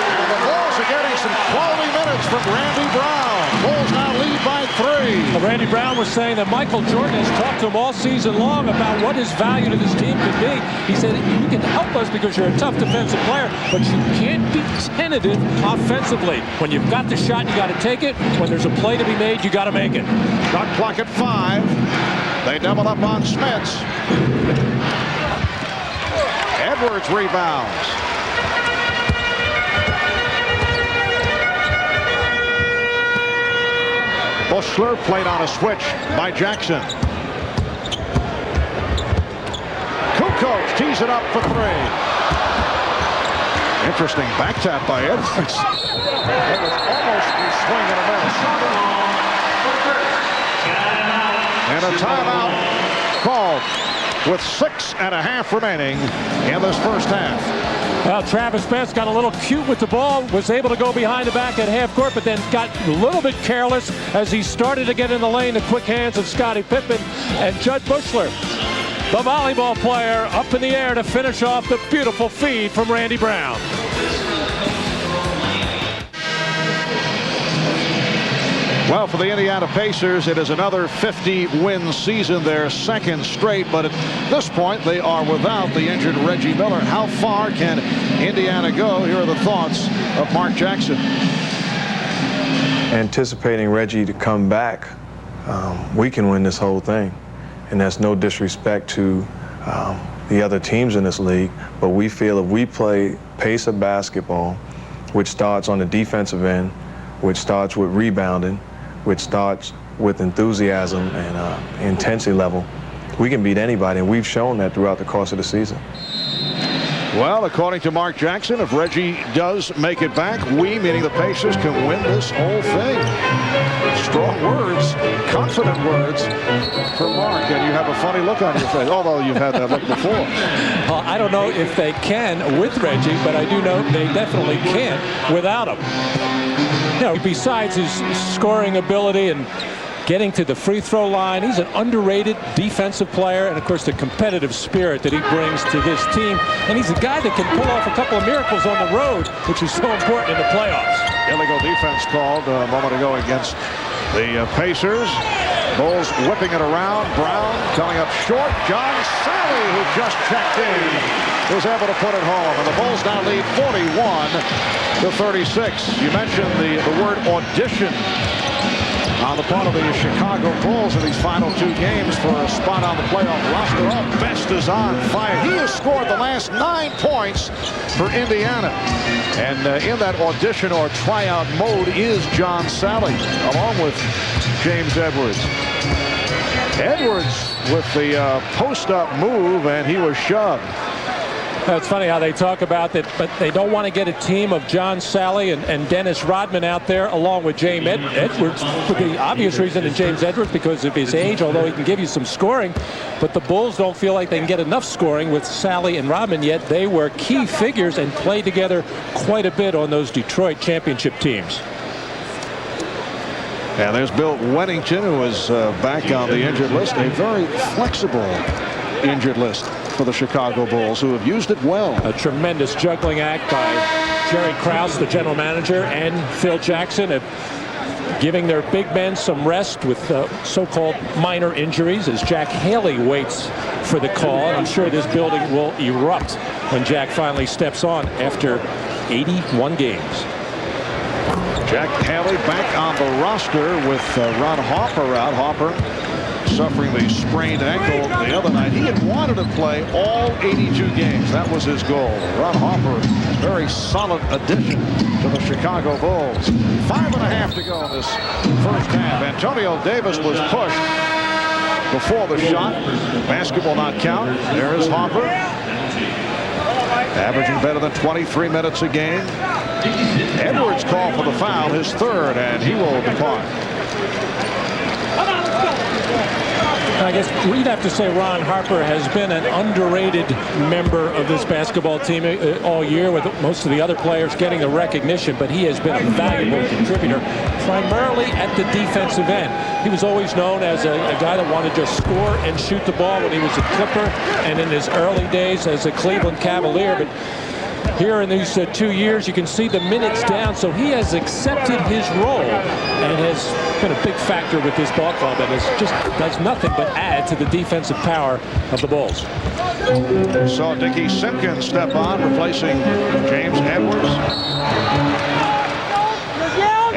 And the Bulls are getting some quality minutes from Randy Brown. Bulls now lead by 3. Well, Randy Brown was saying that Michael Jordan has talked to him all season long about what his value to this team could be. He said, you can help us because you're a tough defensive player, but you can't be tentative offensively. When you've got the shot, you got to take it. When there's a play to be made, you got to make it. Shot clock at 5. They double up on Smits. Edwards rebounds. Bushler played on a switch by Jackson. coach. Tees it up for three. Interesting back tap by Edwards. It was almost a swing and a miss. And a timeout called with 6.5 remaining in this first half. Well, Travis Best got a little cute with the ball, was able to go behind the back at half court, but then got a little bit careless as he started to get in the lane. The quick hands of Scottie Pippen and Judd Bushler, the volleyball player, up in the air to finish off the beautiful feed from Randy Brown. Well, for the Indiana Pacers, it is another 50-win season, their second straight. But at this point, they are without the injured Reggie Miller. How far can Indiana go? Here are the thoughts of Mark Jackson. Anticipating Reggie to come back, we can win this whole thing. And that's no disrespect to the other teams in this league. But we feel if we play pace of basketball, which starts on the defensive end, which starts with rebounding, which starts with enthusiasm and intensity level, we can beat anybody, and we've shown that throughout the course of the season. Well, according to Mark Jackson, if Reggie does make it back, we, meaning the Pacers, can win this whole thing. Strong words, confident words for Mark, and you have a funny look on your face, although you've had that look before. Well, I don't know if they can with Reggie, but I do know they definitely can't without him. You know, besides his scoring ability and getting to the free throw line, he's an underrated defensive player, and of course the competitive spirit that he brings to this team. And he's a guy that can pull off a couple of miracles on the road, which is so important in the playoffs. Illegal defense called a moment ago against the Pacers. Bulls whipping it around. Brown coming up short. John Sally, who just checked in, was able to put it home. And the Bulls now lead 41-36. You mentioned the word audition on the part of the Chicago Bulls in these final two games for a spot on the playoff roster. Oh, Best is on fire. He has scored the last 9 points for Indiana. And in that audition or tryout mode is John Sally, along with James Edwards. Edwards with the post-up move, and he was shoved. It's funny how they talk about that, but they don't want to get a team of John Sally and Dennis Rodman out there along with James Edwards for the obvious reason, and James Edwards because of his age, although he can give you some scoring. But the Bulls don't feel like they can get enough scoring with Sally and Rodman, yet they were key figures and played together quite a bit on those Detroit championship teams. And there's Bill Wennington, who is back on the injured list, a very flexible injured list for the Chicago Bulls, who have used it well. A tremendous juggling act by Jerry Krause, the general manager, and Phil Jackson of giving their big men some rest with so-called minor injuries as Jack Haley waits for the call. And I'm sure this building will erupt when Jack finally steps on after 81 games. Jack Haley back on the roster with Ron Harper out. Harper suffering the sprained ankle the other night. He had wanted to play all 82 games. That was his goal. Ron Harper, very solid addition to the Chicago Bulls. 5.5 to go in this first half. Antonio Davis was pushed before the shot. Basketball not count. There is Harper, averaging better than 23 minutes a game. Edwards called for the foul, his third, and he will depart. I guess we'd have to say Ron Harper has been an underrated member of this basketball team all year, with most of the other players getting the recognition, but he has been a valuable contributor, primarily at the defensive end. He was always known as a guy that wanted to just score and shoot the ball when he was a Clipper and in his early days as a Cleveland Cavalier. But here in these 2 years, you can see the minutes down, so he has accepted his role and has been a big factor with this ball club, and just does nothing but add to the defensive power of the Bulls. Saw Dickie Simpkins step on, replacing James Edwards.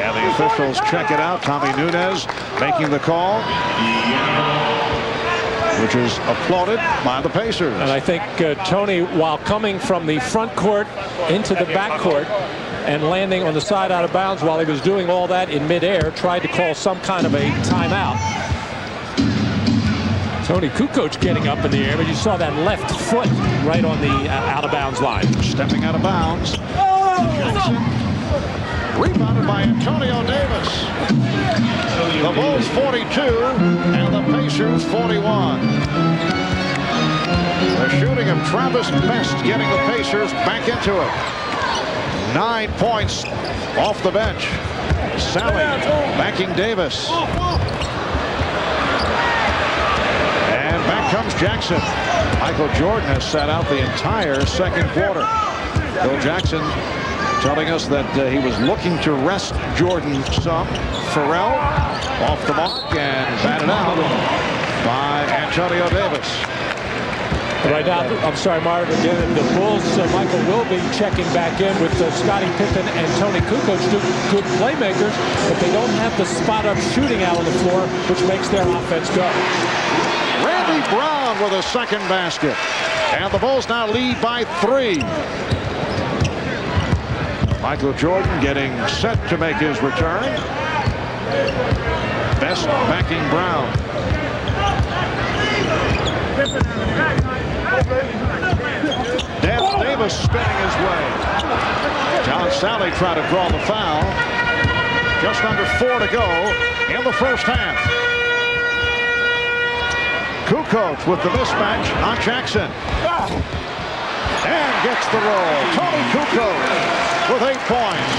And the officials check it out. Tommy Nunez making the call, which is applauded by the Pacers. And I think Tony, while coming from the front court into the back court and landing on the side out of bounds while he was doing all that in midair, tried to call some kind of a timeout. Tony Kukoc getting up in the air, but you saw that left foot right on the out-of-bounds line. Stepping out of bounds. Jackson. Rebounded by Antonio Davis. The Bulls 42 and the Pacers 41. The shooting of Travis Best getting the Pacers back into it. 9 points off the bench. Sally backing Davis. And back comes Jackson. Michael Jordan has sat out the entire second quarter. Bill Jackson telling us that he was looking to rest Jordan some. Farrell off the mark and batted out by Antonio Davis. Right now, I'm sorry, Marvin, the Bulls, Michael will be checking back in with Scottie Pippen and Tony Kukoc, good playmakers, but they don't have the spot-up shooting out on the floor, which makes their offense go. Randy Brown with a second basket. And the Bulls now lead by 3. Michael Jordan getting set to make his return. Best backing Brown. Dan Davis spinning his way. John Sally tried to draw the foul. Just under 4 to go in the first half. Kukoc with the mismatch on Jackson. And gets the roll. Tony Kukoc with 8 points.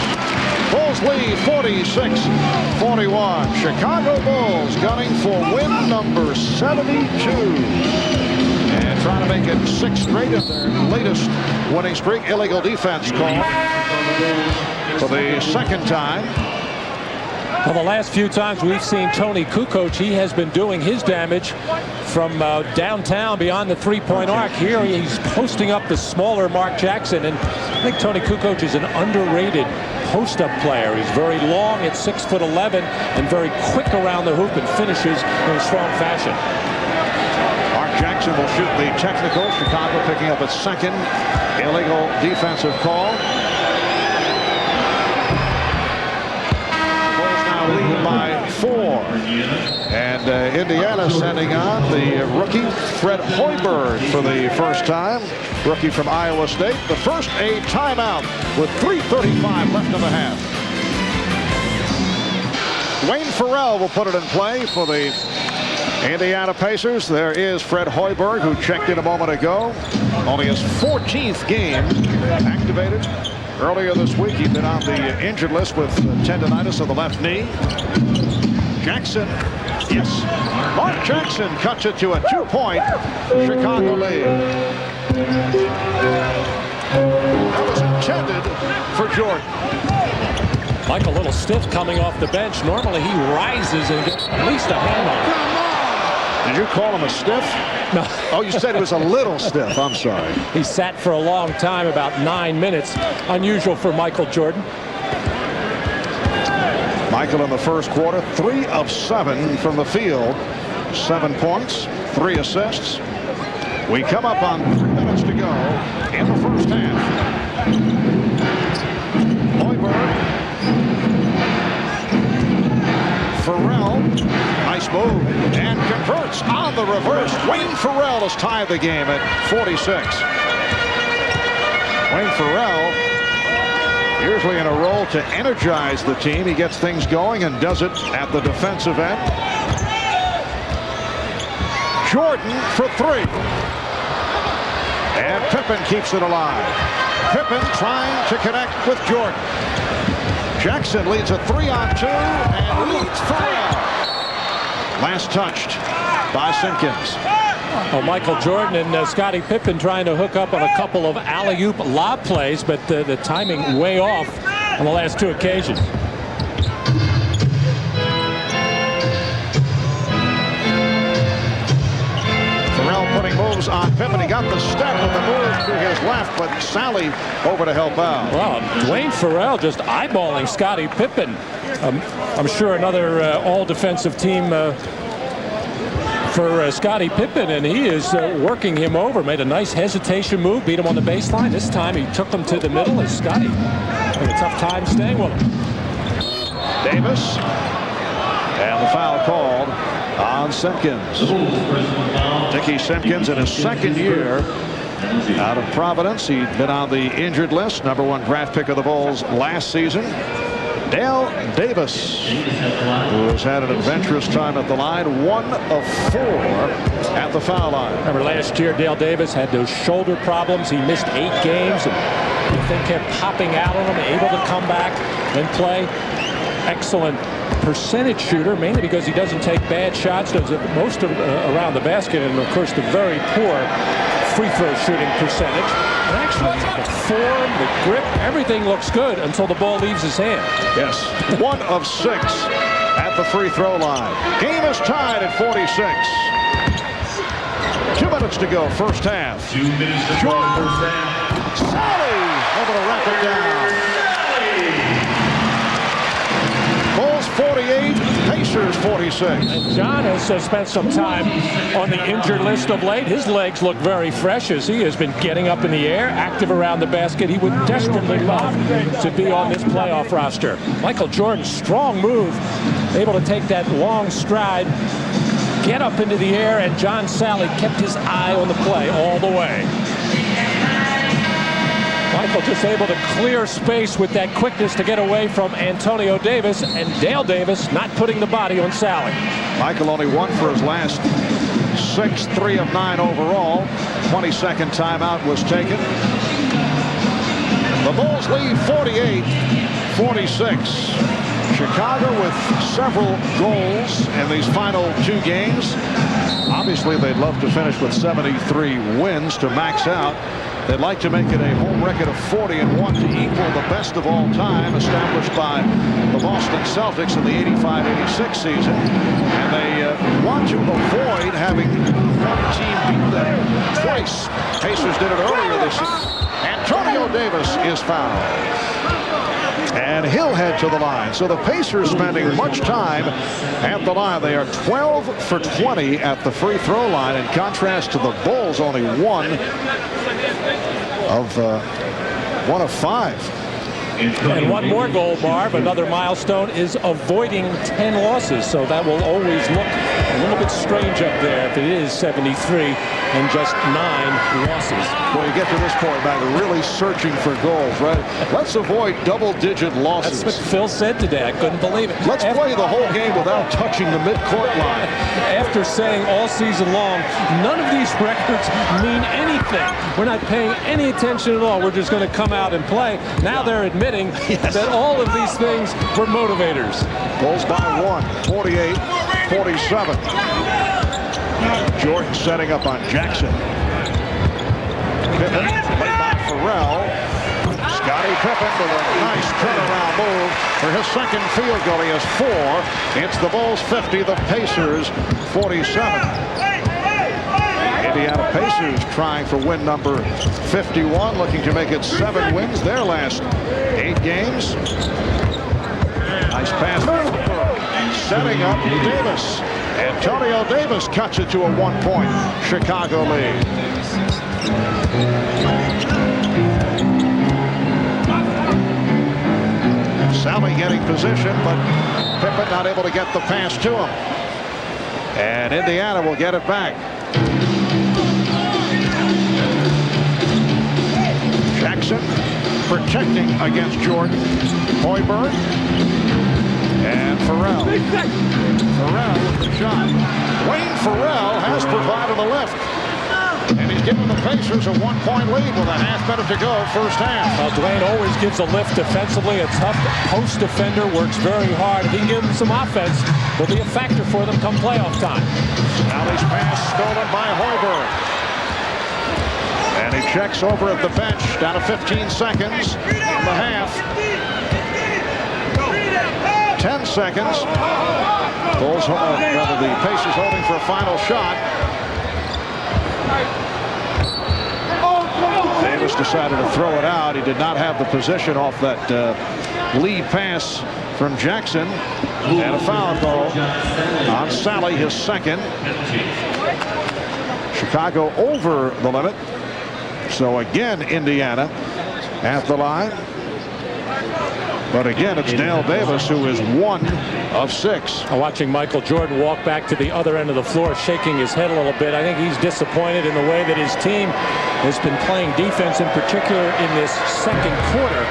Bulls lead 46-41. Chicago Bulls gunning for win number 72. And trying to make it 6 straight of their latest winning streak. Illegal defense call for the second time. Well, the last few times we've seen Tony Kukoc, he has been doing his damage from downtown beyond the three-point arc. Here he's posting up the smaller Mark Jackson, and I think Tony Kukoc is an underrated post-up player. He's very long at 6'11" and very quick around the hoop and finishes in a strong fashion. Mark Jackson will shoot the technical. Chicago picking up its second illegal defensive call. Lead by 4. And Indiana sending on the rookie Fred Hoiberg for the first time. Rookie from Iowa State. The first a timeout with 3:35 left in the half. Wayne Farrell will put it in play for the Indiana Pacers. There is Fred Hoiberg, who checked in a moment ago. Only his 14th game activated. Earlier this week, he'd been on the injured list with tendonitis of the left knee. Jackson, yes. Mark Jackson cuts it to a 2-point Chicago lead. That was intended for Jordan. Mike a little stiff coming off the bench. Normally he rises and gets at least a hand on it. Did you call him a stiff? No. Oh, you said it was a little stiff. I'm sorry. He sat for a long time, about 9 minutes. Unusual for Michael Jordan. Michael in the first quarter, 3 of 7 from the field. 7 points, 3 assists. We come up on 3 minutes to go in the first half. Hoiberg. Farrell, nice move, and converts on the reverse. Wayne Farrell has tied the game at 46. Wayne Farrell usually in a role to energize the team. He gets things going and does it at the defensive end. Jordan for 3. And Pippen keeps it alive. Pippen trying to connect with Jordan. Jackson leads a 3-on-2 and leads Farrell. Last touched by Simpkins. Well, Michael Jordan and Scottie Pippen trying to hook up on a couple of alley-oop lob plays, but the timing way off on the last 2 occasions. Farrell putting moves on Pippen. He got the step with the move to his left, but Sally over to help out. Well, Dwayne Farrell just eyeballing Scottie Pippen. I'm sure another all-defensive team for Scottie Pippen, and he is working him over. Made a nice hesitation move, beat him on the baseline. This time he took him to the middle, and Scottie had a tough time staying with him. Davis, and the foul called on Simpkins. Dickie Simpkins in his second year out of Providence. He'd been on the injured list. #1 draft pick of the Bulls last season. Dale Davis, who has had an adventurous time at the line, 1 of 4 at the foul line. Remember last year, Dale Davis had those shoulder problems. He missed 8 games, and the thing kept popping out on him, able to come back and play. Excellent percentage shooter, mainly because he doesn't take bad shots, does most of around the basket, and of course the very poor free throw shooting percentage. And actually, the form, the grip, everything looks good until the ball leaves his hand. Yes, 1 of 6 at the free throw line. Game is tied at 46. 2 minutes to go, first half. 2 minutes to go, first half. Sally able to wrap it down. Bulls 48, Pacers 46. And John has spent some time on the injured list of late. His legs look very fresh as he has been getting up in the air, active around the basket. He would desperately love to be on this playoff roster. Michael Jordan, strong move, able to take that long stride, get up into the air, and John Sally kept his eye on the play all the way. Michael just able to clear space with that quickness to get away from Antonio Davis, and Dale Davis not putting the body on Sally. Michael only 1 for his last 6, 3 of 9 overall. 22nd timeout was taken. The Bulls lead 48-46. Chicago with several goals in these final 2 games. Obviously, they'd love to finish with 73 wins to max out. They'd like to make it a home record of 40-1 to equal the best of all time established by the Boston Celtics in the 85-86 season. And they want to avoid having one team beat them twice. Pacers did it earlier this season. Antonio Davis is fouled. And he'll head to the line. So the Pacers spending much time at the line. They are 12 for 20 at the free throw line, in contrast to the Bulls, only 1 of 5. And 1 more goal, Barb. Another milestone is avoiding 10 losses. So that will always look a little bit strange up there if it is 73 and just 9 losses. Well, you get to this point, Matt, they're really searching for goals, right? Let's avoid double-digit losses. That's what Phil said today. I couldn't believe it. Let's play the whole game without touching the midcourt line. After saying all season long, none of these records mean anything. We're not paying any attention at all. We're just going to come out and play. Now they're admitting that all of these things were motivators. Bulls by 1, 48-47. Jordan setting up on Jackson. Pippen played by Farrell. Scottie Pippen with a nice turnaround move for his second field goal. He has 4. It's the Bulls 50, the Pacers 47. Indiana Pacers trying for win number 51, looking to make it 7 wins their last 8 games. Nice pass. Setting up Davis. Antonio Davis cuts it to a 1-point Chicago lead. Sally getting position, but Pippen not able to get the pass to him. And Indiana will get it back. Jackson protecting against Jordan. Hoiberg. And Farrell. Farrell with the shot. Wayne Farrell has provided a lift. And he's given the Pacers a 1-point lead with a half minute to go, first half. Well, Dwayne always gives a lift defensively. A tough post defender, works very hard. If he can give him some offense, will be a factor for them come playoff time. Sally's pass stolen by Hoiberg. And he checks over at the bench, down to 15 seconds in the half. 10 seconds. Bulls, rather the Pacers holding for a final shot. Davis decided to throw it out. He did not have the position off that lead pass from Jackson. And a foul call on Sally, his second. Chicago over the limit. So again, Indiana at the line. But again, it's Dale Davis who is 1 of 6. Watching Michael Jordan walk back to the other end of the floor, shaking his head a little bit. I think he's disappointed in the way that his team has been playing defense, in particular in this second quarter.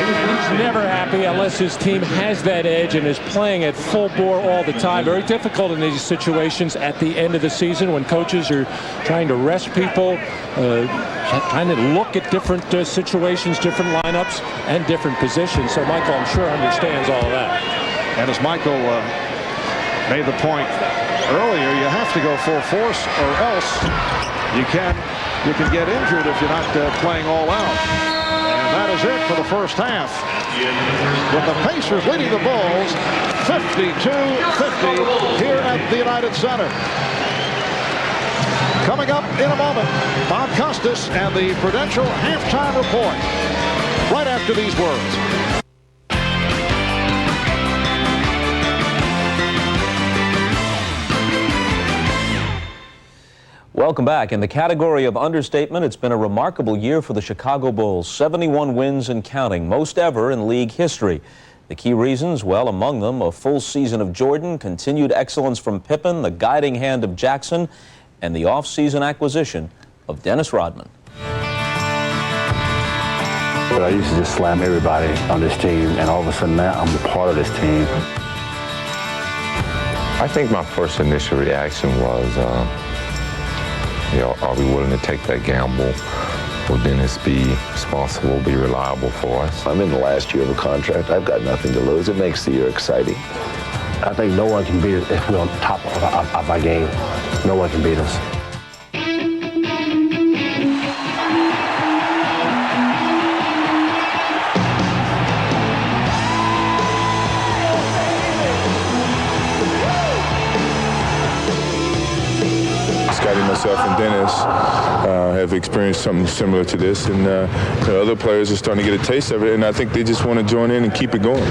He's never happy unless his team has that edge and is playing at full bore all the time. Very difficult in these situations at the end of the season when coaches are trying to rest people, trying to look at different situations, different lineups, and different positions. So Michael, I'm sure, understands all of that. And as Michael made the point earlier, you have to go full force or else you can get injured if you're not playing all out. And that is it for the first half, with the Pacers leading the Bulls 52-50 here at the United Center. Coming up in a moment, Bob Costas and the Prudential halftime report right after these words. Welcome back. In the category of understatement, it's been a remarkable year for the Chicago Bulls. 71 wins and counting, most ever in league history. The key reasons, well, among them, a full season of Jordan, continued excellence from Pippen, the guiding hand of Jackson, and the off-season acquisition of Dennis Rodman. But I used to just slam everybody on this team, and all of a sudden now I'm a part of this team. I think my first initial reaction was, are we willing to take that gamble? Will Dennis be responsible, be reliable for us? I'm in the last year of a contract. I've got nothing to lose. It makes the year exciting. I think no one can beat us if we're on top of our game. No one can beat us. Scotty, myself, and Dennis have experienced something similar to this, and other players are starting to get a taste of it, and I think they just want to join in and keep it going.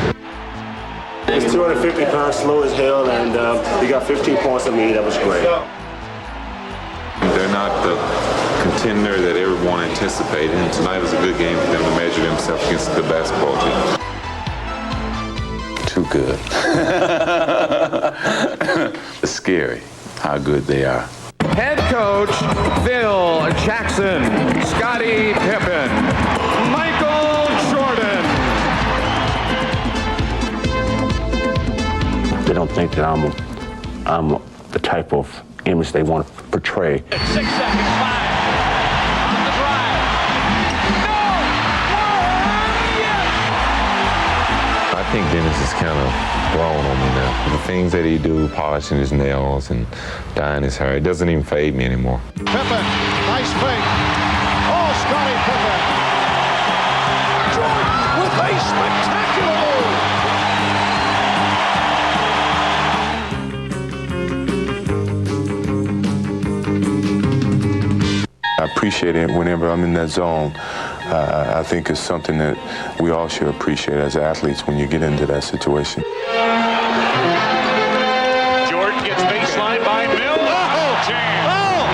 He's 250 pounds, slow as hell, and he got 15 points on me. That was great. They're not the contender that everyone anticipated, and tonight was a good game for them to measure themselves against the basketball team. Too good. It's scary how good they are. Head coach Phil Jackson, Scottie Pippen, Michael Jordan. They don't think that I'm the type of image they want to portray. 6 seconds, 5 on the drive. No! Yes! I think Dennis is kind of grown on me now. The things that he do, polishing his nails and dyeing his hair, it doesn't even fade me anymore. Pippen, nice fake. Oh, Scottie Pippen. Jordan with a spectacular move. I appreciate it whenever I'm in that zone. I think it's something that we all should appreciate as athletes when you get into that situation. Jordan gets baseline by Mill. Oh, jam. Oh!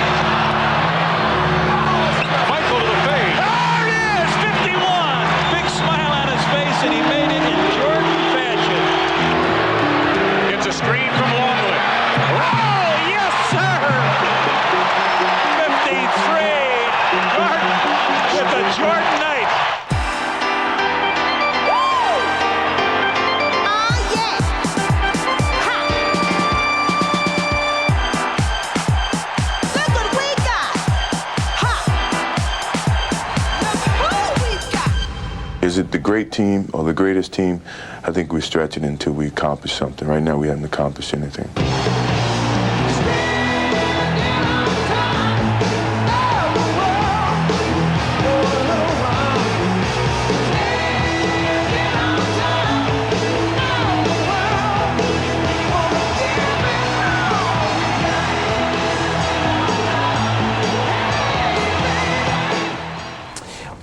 Michael to the fade. There it is, 51. Big smile on his face, and he made it in Jordan fashion. It's a screen from Longley. Oh, yes, sir! 53. Jordan with the Jordan night. Is it the great team or the greatest team? I think we stretch it until we accomplish something. Right now, we haven't accomplished anything.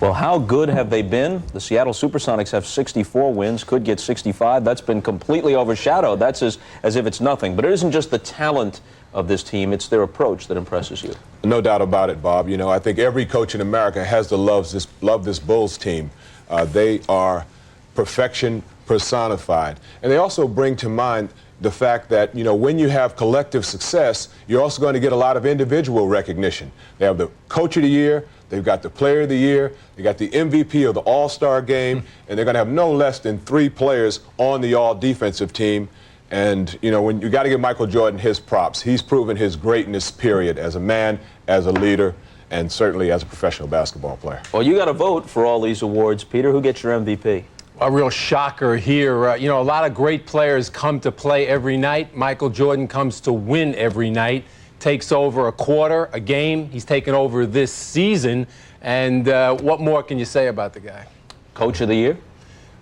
Well, how good have they been? The Seattle Supersonics have 64 wins, could get 65. That's been completely overshadowed. That's as if it's nothing. But it isn't just the talent of this team, it's their approach that impresses you. No doubt about it, Bob. You know, I think every coach in America has to love this Bulls team. They are perfection personified. And they also bring to mind the fact that, when you have collective success, you're also going to get a lot of individual recognition. They have the Coach of the Year, they've got the Player of the Year, they got the MVP of the All-Star game, and they're going to have no less than 3 players on the all-defensive team. And, when you got to give Michael Jordan his props. He's proven his greatness, period, as a man, as a leader, and certainly as a professional basketball player. Well, you got to vote for all these awards. Peter, who gets your MVP? A real shocker here. A lot of great players come to play every night. Michael Jordan comes to win every night. Takes over a quarter, a game. He's taken over this season. And what more can you say about the guy? Coach of the Year?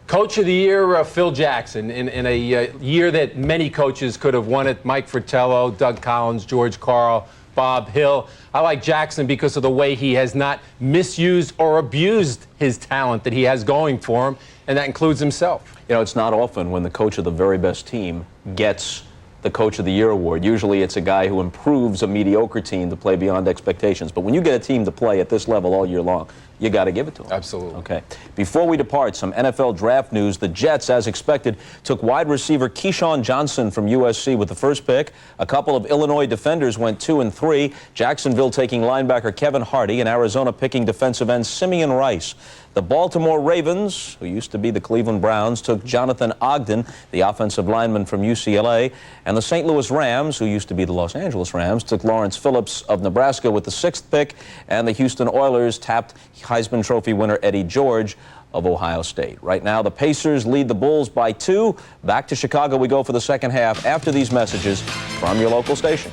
Coach of the Year, Phil Jackson. In a year that many coaches could have won it, Mike Fratello, Doug Collins, George Karl, Bob Hill. I like Jackson because of the way he has not misused or abused his talent that he has going for him, and that includes himself. It's not often when the coach of the very best team gets the Coach of the Year award. Usually it's a guy who improves a mediocre team to play beyond expectations. But when you get a team to play at this level all year long, you got to give it to them. Absolutely. Okay. Before we depart, some NFL draft news. The Jets, as expected, took wide receiver Keyshawn Johnson from USC with the first pick. A couple of Illinois defenders went 2 and 3. Jacksonville taking linebacker Kevin Hardy, and Arizona picking defensive end Simeon Rice. The Baltimore Ravens, who used to be the Cleveland Browns, took Jonathan Ogden, the offensive lineman from UCLA. And the St. Louis Rams, who used to be the Los Angeles Rams, took Lawrence Phillips of Nebraska with the 6th pick. And the Houston Oilers tapped Heisman Trophy winner Eddie George of Ohio State. Right now, the Pacers lead the Bulls by 2. Back to Chicago we go for the second half after these messages from your local station.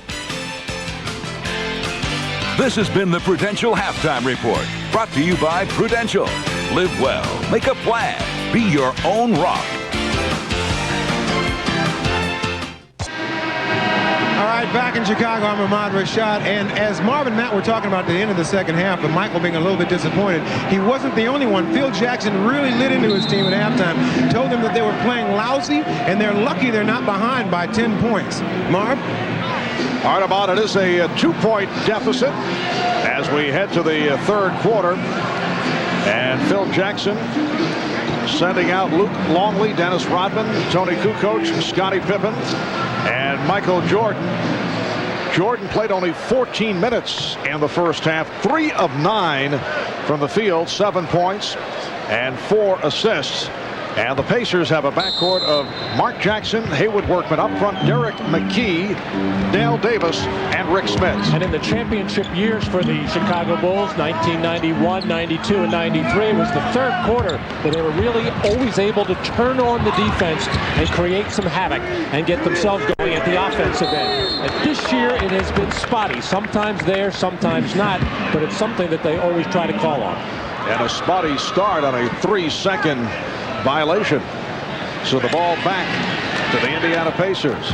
This has been the Prudential Halftime Report, brought to you by Prudential. Live well, make a plan, be your own rock. All right, back in Chicago, I'm Ahmad Rashad, and as Marvin and Matt were talking about at the end of the second half, and Michael being a little bit disappointed, he wasn't the only one. Phil Jackson really lit into his team at halftime, told them that they were playing lousy, and they're lucky they're not behind by 10 points. Marv? All right, Ahmad, it is a 2-point deficit as we head to the third quarter. And Phil Jackson sending out Luke Longley, Dennis Rodman, Tony Kukoc, Scottie Pippen, and Michael Jordan. Jordan played only 14 minutes in the first half, 3 of 9 from the field, 7 points and 4 assists. And the Pacers have a backcourt of Mark Jackson, Haywood Workman up front, Derek McKee, Dale Davis, and Rick Smith. And in the championship years for the Chicago Bulls, 1991, 92, and 93, it was the third quarter that they were really always able to turn on the defense and create some havoc and get themselves going at the offensive end. And this year it has been spotty, sometimes there, sometimes not, but it's something that they always try to call on. And a spotty start on a 3-second violation. So the ball back to the Indiana Pacers.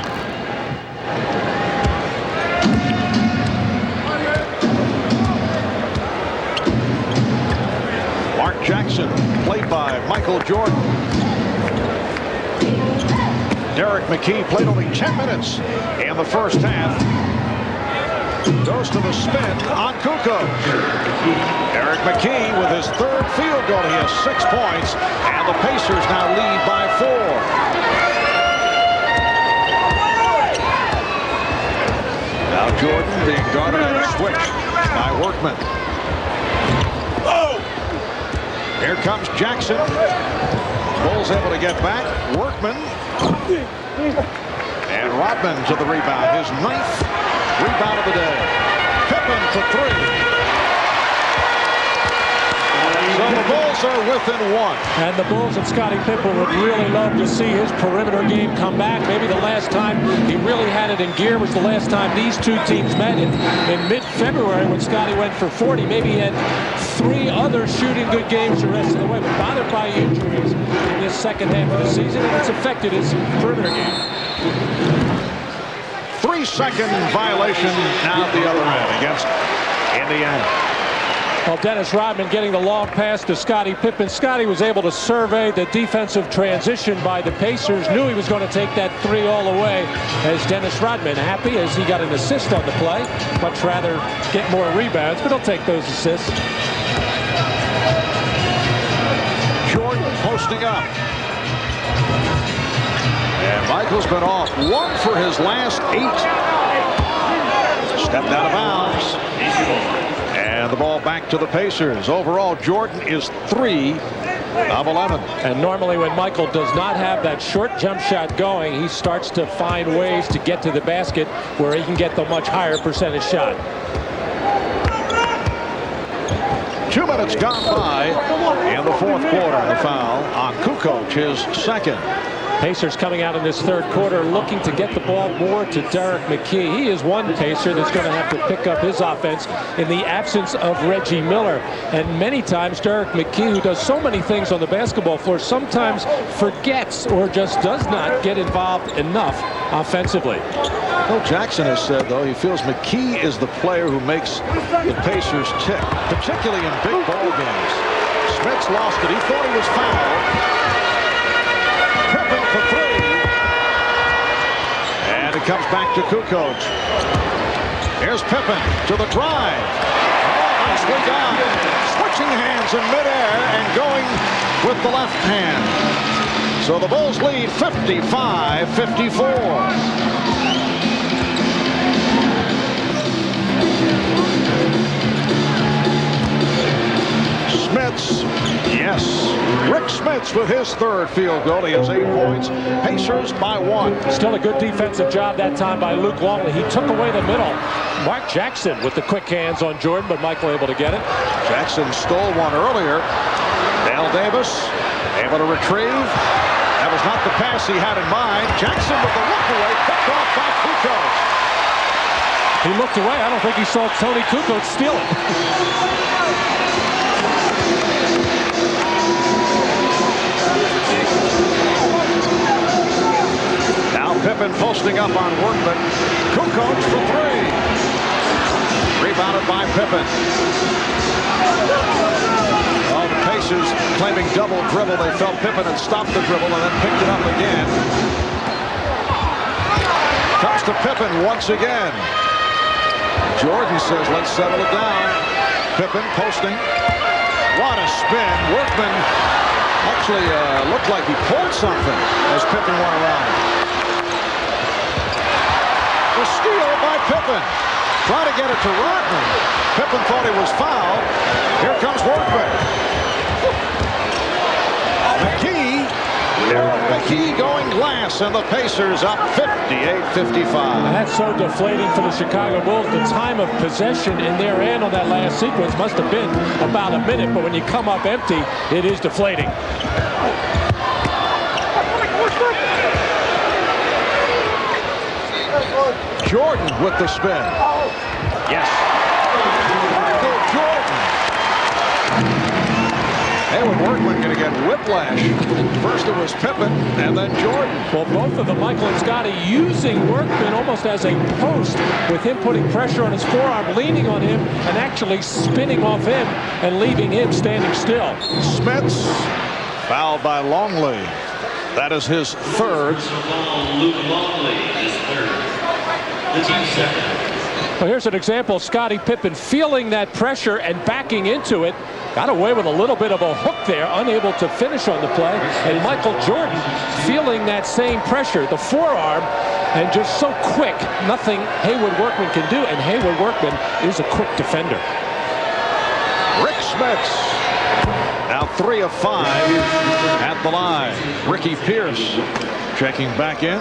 Mark Jackson, played by Michael Jordan. Derek McKee played only 10 minutes in the first half. Goes to the spin on Kukoc. Derek McKee with his third field goal. He has 6 points, and the Pacers now lead by 4. Now Jordan being guarded on a switch by Workman. Here comes Jackson. Bulls able to get back. Workman. And Rodman to the rebound. His 9th rebound of the day. Pippen for 3. So the Bulls are within 1. And the Bulls and Scottie Pippen would really love to see his perimeter game come back. Maybe the last time he really had it in gear was the last time these two teams met in mid-February when Scottie went for 40. Maybe he had 3 other shooting good games the rest of the way, but bothered by injuries in this second half of the season, and it's affected his perimeter game. 3-second violation now at the other end against Indiana. Well, Dennis Rodman getting the long pass to Scottie Pippen. Scottie was able to survey the defensive transition by the Pacers. Knew he was going to take that 3 all the way as Dennis Rodman. Happy as he got an assist on the play. Much rather get more rebounds, but he'll take those assists. posting up. And Michael's been off 1 for his last 8. Stepped out of bounds. And the ball back to the Pacers. Overall, Jordan is 3 of 11. And normally when Michael does not have that short jump shot going, he starts to find ways to get to the basket where he can get the much higher percentage shot. 2 minutes gone by in the 4th quarter. The foul on Kukoc, his 2nd. Pacers coming out in this 3rd quarter looking to get the ball more to Derek McKee. He is one Pacer that's going to have to pick up his offense in the absence of Reggie Miller. And many times Derek McKee, who does so many things on the basketball floor, sometimes forgets or just does not get involved enough offensively. Phil Jackson has said, though, he feels McKee is the player who makes the Pacers tick, particularly in big ball games. Smith's lost it. He thought he was fouled. Pippen for 3. And it comes back to Kukoc. Here's Pippen to the drive. Oh, nicely done. Switching hands in midair and going with the left hand. So the Bulls lead 55-54. Smits, yes. Rick Smits with his 3rd field goal. He has 8 points. Pacers by 1. Still a good defensive job that time by Luke Longley. He took away the middle. Mark Jackson with the quick hands on Jordan, but Michael able to get it. Jackson stole one earlier. Dale Davis able to retrieve. That was not the pass he had in mind. Jackson with the look away, picked off by Kukoc. He looked away. I don't think he saw Tony Kukoc steal it. Pippen posting up on Workman. Kukoc for 3. Rebounded by Pippen. Oh, the Pacers claiming double dribble. They felt Pippen had stopped the dribble and then picked it up again. Comes to Pippen once again. Jordan says, let's settle it down. Pippen posting. What a spin. Workman actually looked like he pulled something as Pippen went around. The steal by Pippen. Trying to get it to Rodman. Pippen thought he was fouled. Here comes Workman. McKee going glass, and the Pacers up 58-55. That's so deflating for the Chicago Bulls. The time of possession in their end on that last sequence must have been about a minute, but when you come up empty, it is deflating. Jordan with the spin. Yes. Michael Jordan. Hayward Workman going to get whiplash. First it was Pippen and then Jordan. Well, both of them, Michael and Scotty, using Workman almost as a post, with him putting pressure on his forearm, leaning on him, and actually spinning off him and leaving him standing still. Smits fouled by Longley. That is his 3rd. Luke Longley, his 3rd. The team's 2nd. Well, here's an example. Scottie Pippen feeling that pressure and backing into it. Got away with a little bit of a hook there, unable to finish on the play. And Michael Jordan feeling that same pressure, the forearm, and just so quick. Nothing Hayward Workman can do, and Hayward Workman is a quick defender. Rick Smits now 3 of 5 at the line. Ricky Pierce checking back in.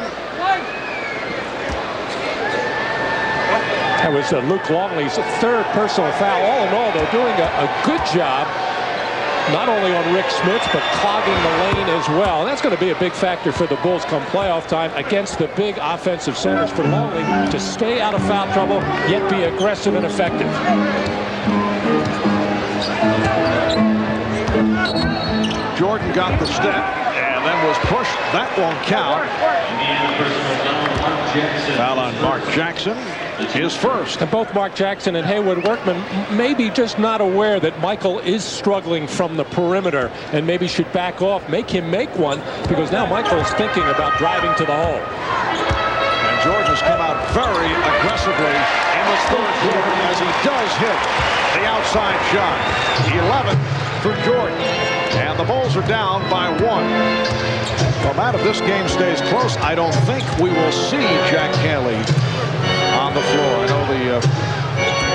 That was Luke Longley's 3rd personal foul. All in all, they're doing a good job, not only on Rick Smits, but clogging the lane as well. And that's going to be a big factor for the Bulls come playoff time against the big offensive centers, for Longley to stay out of foul trouble, yet be aggressive and effective. Jordan got the step and then was pushed. That won't count. Foul on Mark Jackson. His 1st. And both Mark Jackson and Hayward Workman maybe just not aware that Michael is struggling from the perimeter and maybe should back off, make him make one, because now Michael is thinking about driving to the hole. And Jordan has come out very aggressively in this 3rd quarter as he does hit the outside shot. 11 for Jordan. And the Bulls are down by 1. Well, Matt, if this game stays close, I don't think we will see Jack Haley on the floor. I know the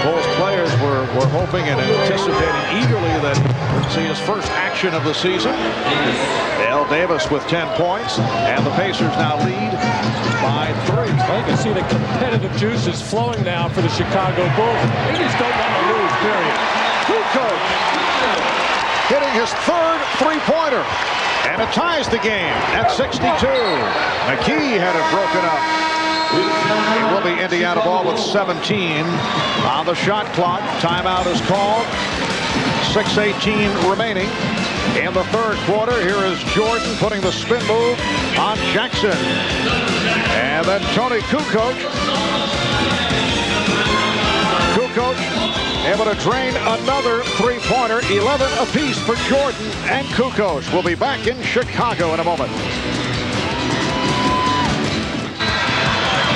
Bulls players were hoping and anticipating eagerly that we'd see his first action of the season. Dale Davis with 10 points, and the Pacers now lead by 3. Well, you can see the competitive juice is flowing now for the Chicago Bulls. They just don't want to lose, period. Kukoc hitting his third three-pointer, and it ties the game at 62. McKee had it broken up. It will be Indiana ball with 17 on the shot clock. Timeout is called. 6:18 remaining in the third quarter. Here is Jordan putting the spin move on Jackson. And then Tony Kukoc. Kukoc able to drain another three-pointer. 11 apiece for Jordan and Kukoc. We'll be back in Chicago in a moment.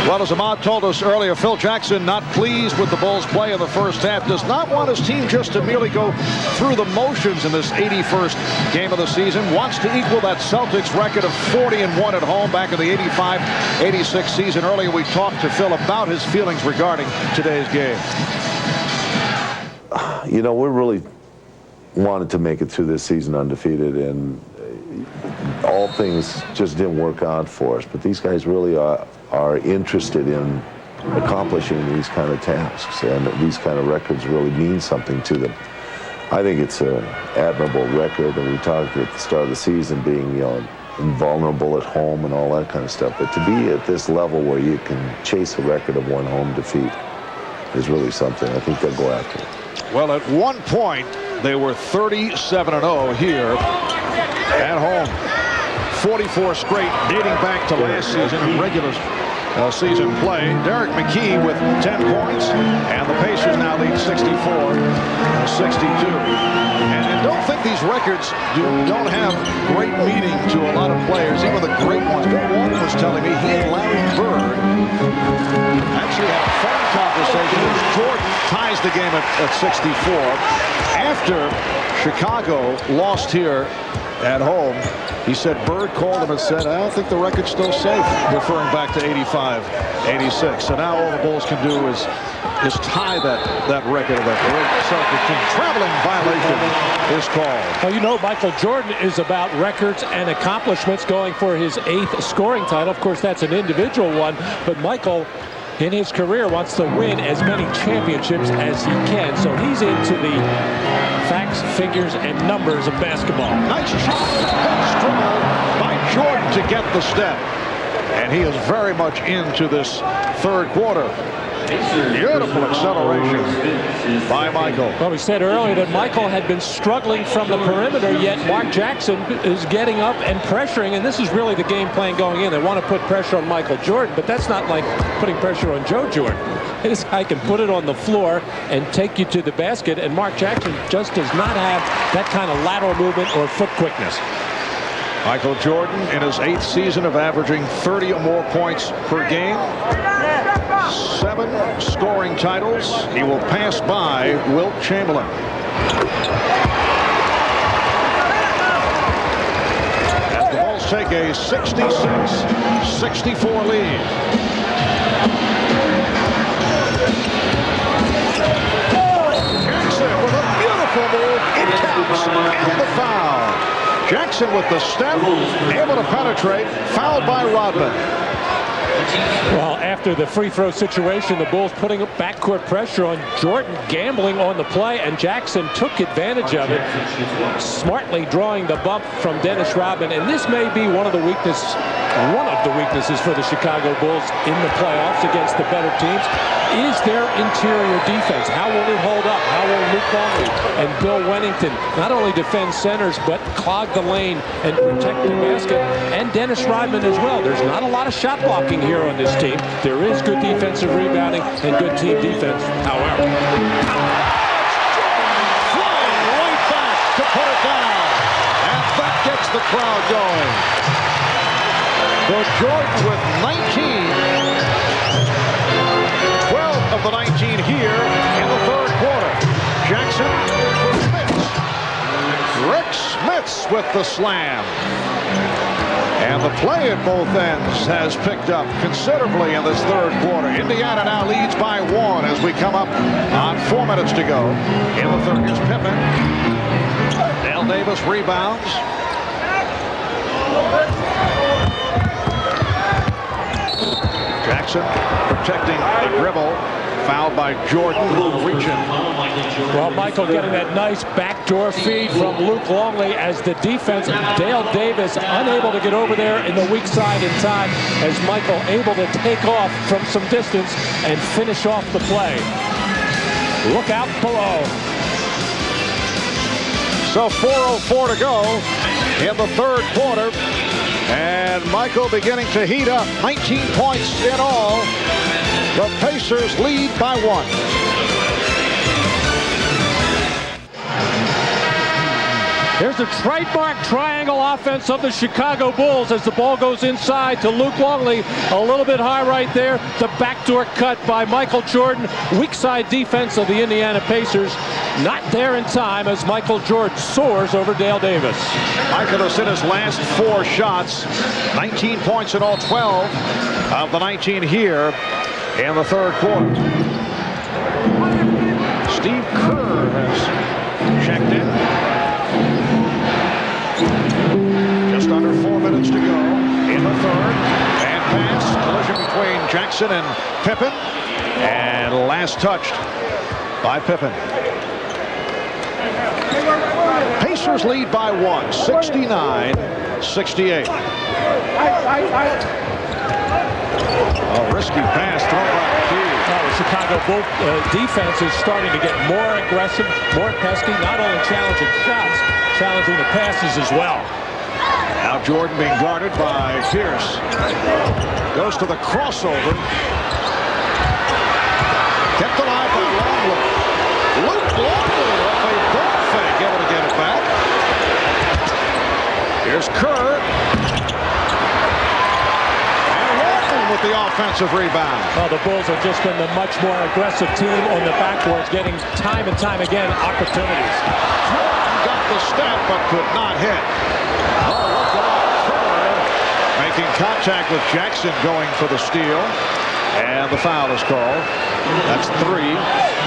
Well, as Ahmad told us earlier, Phil Jackson not pleased with the Bulls' play in the first half. Does not want his team just to merely go through the motions in this 81st game of the season. Wants to equal that Celtics record of 40-1 at home back in the 85-86 season. Earlier we talked to Phil about his feelings regarding today's game. You know, we really wanted to make it through this season undefeated, and all things just didn't work out for us. But these guys really are interested in accomplishing these kind of tasks, and these kind of records really mean something to them. I think it's an admirable record, and we talked at the start of the season being, you know, invulnerable at home and all that kind of stuff. But to be at this level where you can chase a record of 1 home defeat is really something. I think they'll go after it. Well, at one point, they were 37-0 here at home. 44 straight dating back to last season in regular season play. Derek McKee with 10 points, and the Pacers now lead 64-62. And don't think these records don't have great meaning to a lot of players, even the great ones. Bill Walton was telling me he and Larry Bird actually had a phone conversation as Jordan ties the game at 64. After Chicago lost here at home, he said Bird called him and said, I don't think the record's still safe, referring back to 85-86. So now all the Bulls can do is tie that record of that great Celtics team. Traveling violation is called. Well, you know, Michael Jordan is about records and accomplishments, going for his 8th scoring title. Of course, that's an individual one, but Michael, in his career, wants to win as many championships as he can. So he's into the facts, figures, and numbers of basketball. Nice shot. Struggle by Jordan to get the step. And he is very much into this third quarter. Beautiful acceleration by Michael. Well, we said earlier that Michael had been struggling from the perimeter, yet Mark Jackson is getting up and pressuring, and this is really the game plan going in. They want to put pressure on Michael Jordan, but that's not like putting pressure on Joe Jordan. This guy can put it on the floor and take you to the basket, and Mark Jackson just does not have that kind of lateral movement or foot quickness. Michael Jordan in his 8th season of averaging 30 or more points per game. 7 scoring titles. He will pass by Wilt Chamberlain. As the Bulls take a 66-64 lead. Jackson with a beautiful move. It counts and the foul. Jackson with the step, able to penetrate, fouled by Rodman. Well, after the free throw situation, the Bulls putting up backcourt pressure on Jordan, gambling on the play, and Jackson took advantage of it, smartly drawing the bump from Dennis Rodman. And this may be one of the weaknesses for the Chicago Bulls in the playoffs against the better teams, is their interior defense. How will it hold up? How will Luke Longley and Bill Wennington not only defend centers, but clog the lane and protect the basket? And Dennis Rodman as well. There's not a lot of shot blocking here on this team. There is good defensive rebounding and good team defense, however. Flying right back to put it down. And that gets the crowd going. So Jordan with 19. 12 of the 19 here in the third quarter. Jackson for Smits. Rick Smits Davis with the slam. And the play at both ends has picked up considerably in this third quarter. Indiana now leads by 1 as we come up on 4 minutes to go in the third. Here's Pippen. Dale Davis rebounds. Jackson protecting the dribble. Fouled by Jordan. Reaching. Well, Michael getting that nice backdoor feed from Luke Longley as the defense. Dale Davis unable to get over there in the weak side in time as Michael able to take off from some distance and finish off the play. Look out below. So 4:04 to go in the third quarter. And Michael beginning to heat up. 19 points in all. The Pacers lead by 1. Here's the trademark triangle offense of the Chicago Bulls as the ball goes inside to Luke Longley. A little bit high right there. The backdoor cut by Michael Jordan. Weak side defense of the Indiana Pacers. Not there in time as Michael Jordan soars over Dale Davis. Michael has hit his last 4 shots. 19 points in all, 12 of the 19 here in the third quarter. Steve Kerr has checked in. Just under 4 minutes to go in the third. And pass. Collision between Jackson and Pippen. And last touched by Pippen. Pacers lead by 1. 69-68. A risky pass thrown by McKee. The Chicago Bulls defense is starting to get more aggressive, more pesky, not only challenging shots, challenging the passes as well. Now Jordan being guarded by Pierce. Goes to the crossover. Kept alive by Longley. Luke Longley off a ball fake, able to get it back. Here's Kerr. And Longley with the offensive rebound. Well, the Bulls have just been the much more aggressive team on the backboards, getting time and time again opportunities. Jordan got the step but could not hit. Oh, look out. Kerr making contact with Jackson going for the steal. And the foul is called. That's 3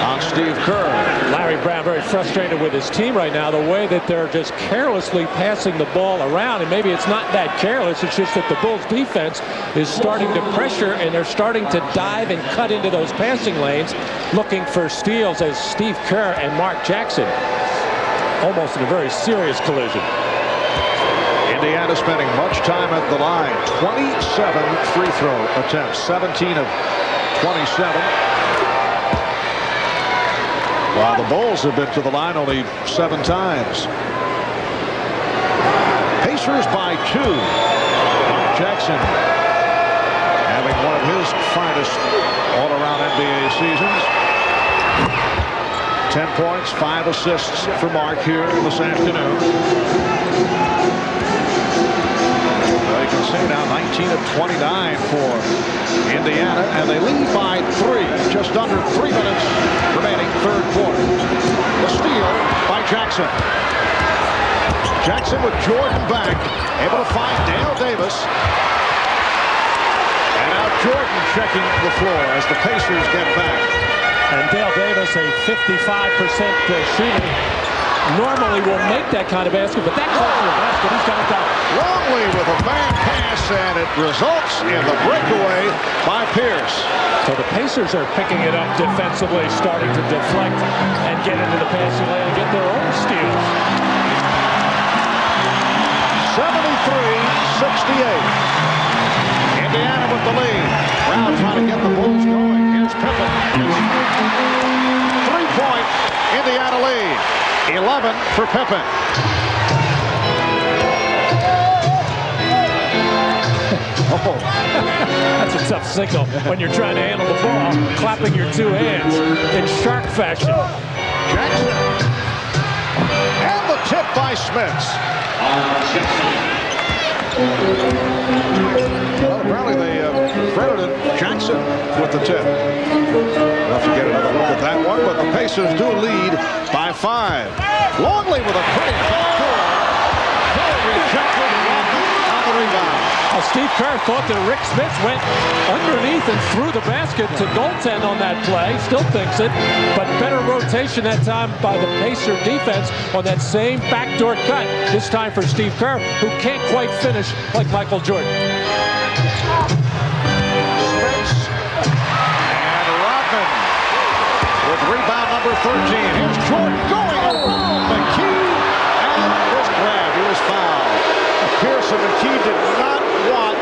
on Steve Kerr. Larry Brown very frustrated with his team right now, the way that they're just carelessly passing the ball around. And maybe it's not that careless, it's just that the Bulls defense is starting to pressure and they're starting to dive and cut into those passing lanes looking for steals as Steve Kerr and Mark Jackson almost in a very serious collision. Indiana spending much time at the line. 27 free throw attempts. 17 of 27. While the Bulls have been to the line only 7 times. Pacers by 2. Jackson having one of his finest all-around NBA seasons. 10 points, 5 assists for Mark here this afternoon. You can see now 19 of 29 for Indiana, and they lead by 3. Just under 3 minutes remaining, third quarter. The steal by Jackson. Jackson with Jordan back, able to find Dale Davis. And now Jordan checking the floor as the Pacers get back. And Dale Davis, a 55% shooter, normally will make that kind of basket, but that close to the basket, he's got it down. Longley with a bad pass, and it results in the breakaway by Pierce. So the Pacers are picking it up defensively, starting to deflect and get into the passing lane and get their own steals. 73-68. Indiana with the lead. Brown trying to get the Bulls going. Here's Pippen. 3-point Indiana lead. 11 for Pippen. Oh, that's a tough signal when you're trying to handle the ball, clapping your 2 hands in shark fashion. Jackson. And the tip by Smits. Well, apparently they credited Jackson with the tip. We'll have to get another look at that one, but the Pacers do lead by 5. Longley with a pretty backdoor. Steve Kerr thought that Rick Smith went underneath and threw the basket to goaltend on that play. Still thinks it, but better rotation that time by the Pacer defense on that same backdoor cut. This time for Steve Kerr, who can't quite finish like Michael Jordan. Spence and Rodman with rebound number 13. Here's Jordan going around McKee, and this grab. He was fouled. Pearson McKee did not want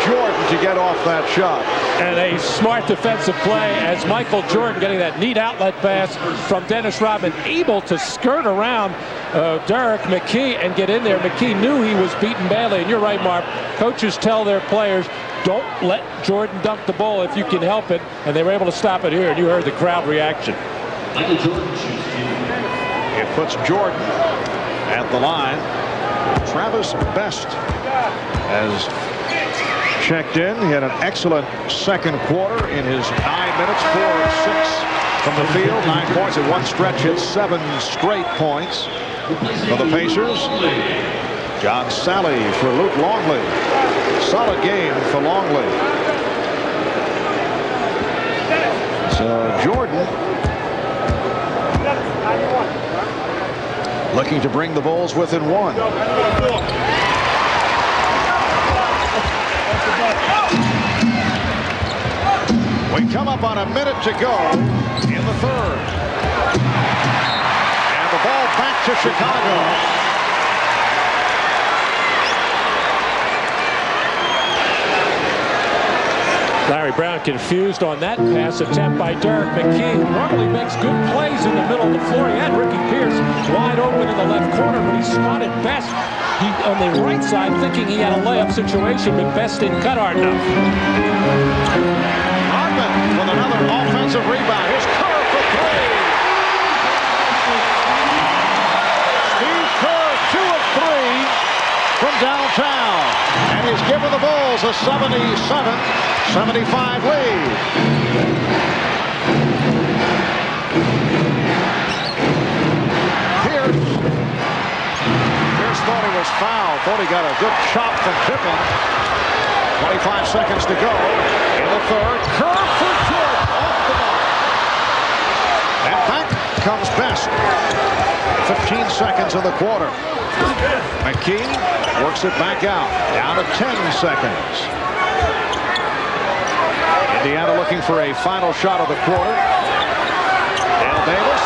Jordan to get off that shot. And a smart defensive play as Michael Jordan getting that neat outlet pass from Dennis Rodman, able to skirt around Derek McKee and get in there. McKee knew he was beaten badly, and you're right, Marv. Coaches tell their players, don't let Jordan dunk the ball if you can help it, and they were able to stop it here, and you heard the crowd reaction. It puts Jordan at the line. Travis Best has checked in. He had an excellent second quarter in his 9 minutes, 4 of 6 from the field. 9 points at one stretch, hit 7 straight points for the Pacers. John Sally for Luke Longley. Solid game for Longley. So Jordan looking to bring the Bulls within one. We come up on a minute to go in the third. And the ball back to Chicago. Larry Brown confused on that pass attempt by Derek McKee, who normally makes good plays in the middle of the floor. He had Ricky Pierce wide open in the left corner, but he spotted Best on the right side, thinking he had a layup situation, but Best didn't cut hard enough. Rodman with another offensive rebound. Here's Kerr for three. Steve Kerr, 2 of 3 from downtown. And he's given the Bulls a 77-75 lead. Pierce thought he was fouled. Thought he got a good chop from Pippen. 25 seconds to go in the third. Kerr for Jordan off the mark. And back comes Best. 15 seconds in the quarter. McKee works it back out. Down to 10 seconds. Indiana looking for a final shot of the quarter. Dale Davis.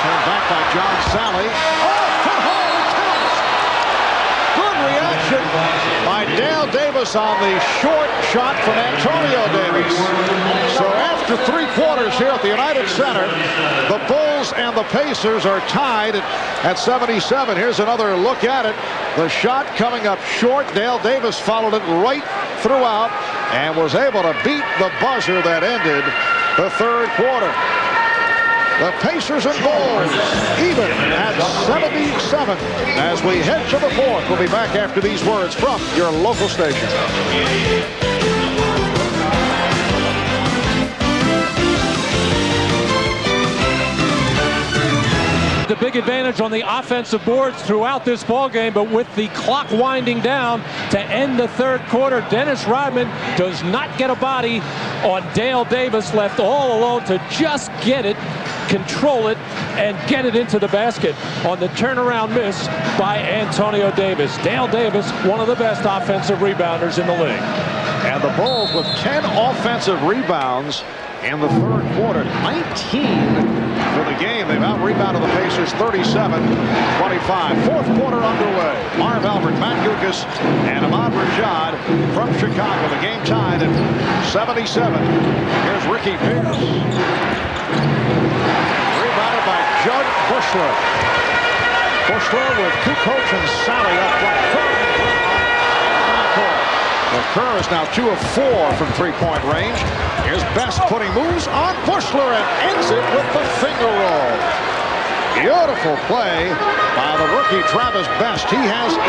Turned back by John Sally. Good reaction by Dale Davis on the short shot from Antonio Davis. So after 3 quarters here at the United Center, the Bulls and the Pacers are tied at 77. Here's another look at it. The shot coming up short. Dale Davis followed it right throughout and was able to beat the buzzer that ended the third quarter. The Pacers and Bulls even at 77 as we head to the fourth. We'll be back after these words from your local station. The big advantage on the offensive boards throughout this ball game, but with the clock winding down to end the third quarter, Dennis Rodman does not get a body on Dale Davis, left all alone to just get it, control it, and get it into the basket on the turnaround miss by Antonio Davis. Dale Davis, one of the best offensive rebounders in the league. And the Bulls with 10 offensive rebounds in the third quarter, 19 for the game. They've out-rebounded the Pacers 37-25. Fourth quarter underway. Marv Albert, Matt Gukas, and Ahmad Rashad from Chicago. The game tied at 77. Here's Ricky Pierce. Rebounded by Judd Bushler. Bushler with Kukoc and Sally up front. Well, Kerr is now 2 of 4 from three-point range. Here's Best putting moves on Bushler and ends it with the finger roll. Beautiful play by the rookie Travis Best. He has 11.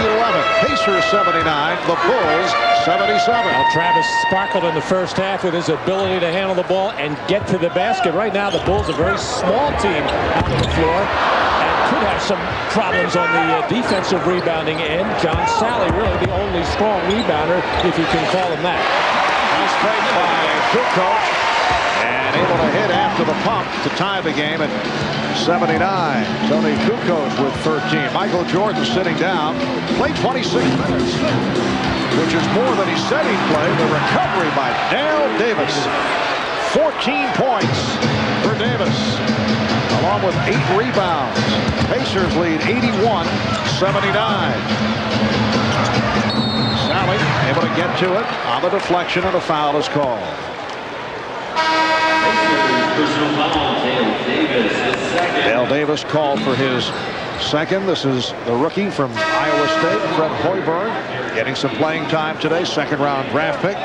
Pacers 79, the Bulls 77. Well, Travis sparkled in the first half with his ability to handle the ball and get to the basket. Right now, the Bulls are a very small team out on the floor. And could have some problems on the defensive rebounding end. John Sally really the only strong rebounder, if you can call him that. Nice break by Kukoc, and able to hit after the pump to tie the game at 79. Tony Kukoc with 13. Michael Jordan sitting down, played 26 minutes, which is more than he said he'd play. The recovery by Dale Davis. 14 points for Davis, along with 8 rebounds. Pacers lead 81-79. Sally able to get to it on the deflection, and a foul is called. Personal foul, Dale Davis, his second. Dale Davis called for his second. This is the rookie from Iowa State, Fred Hoiberg, getting some playing time today. Second round draft pick.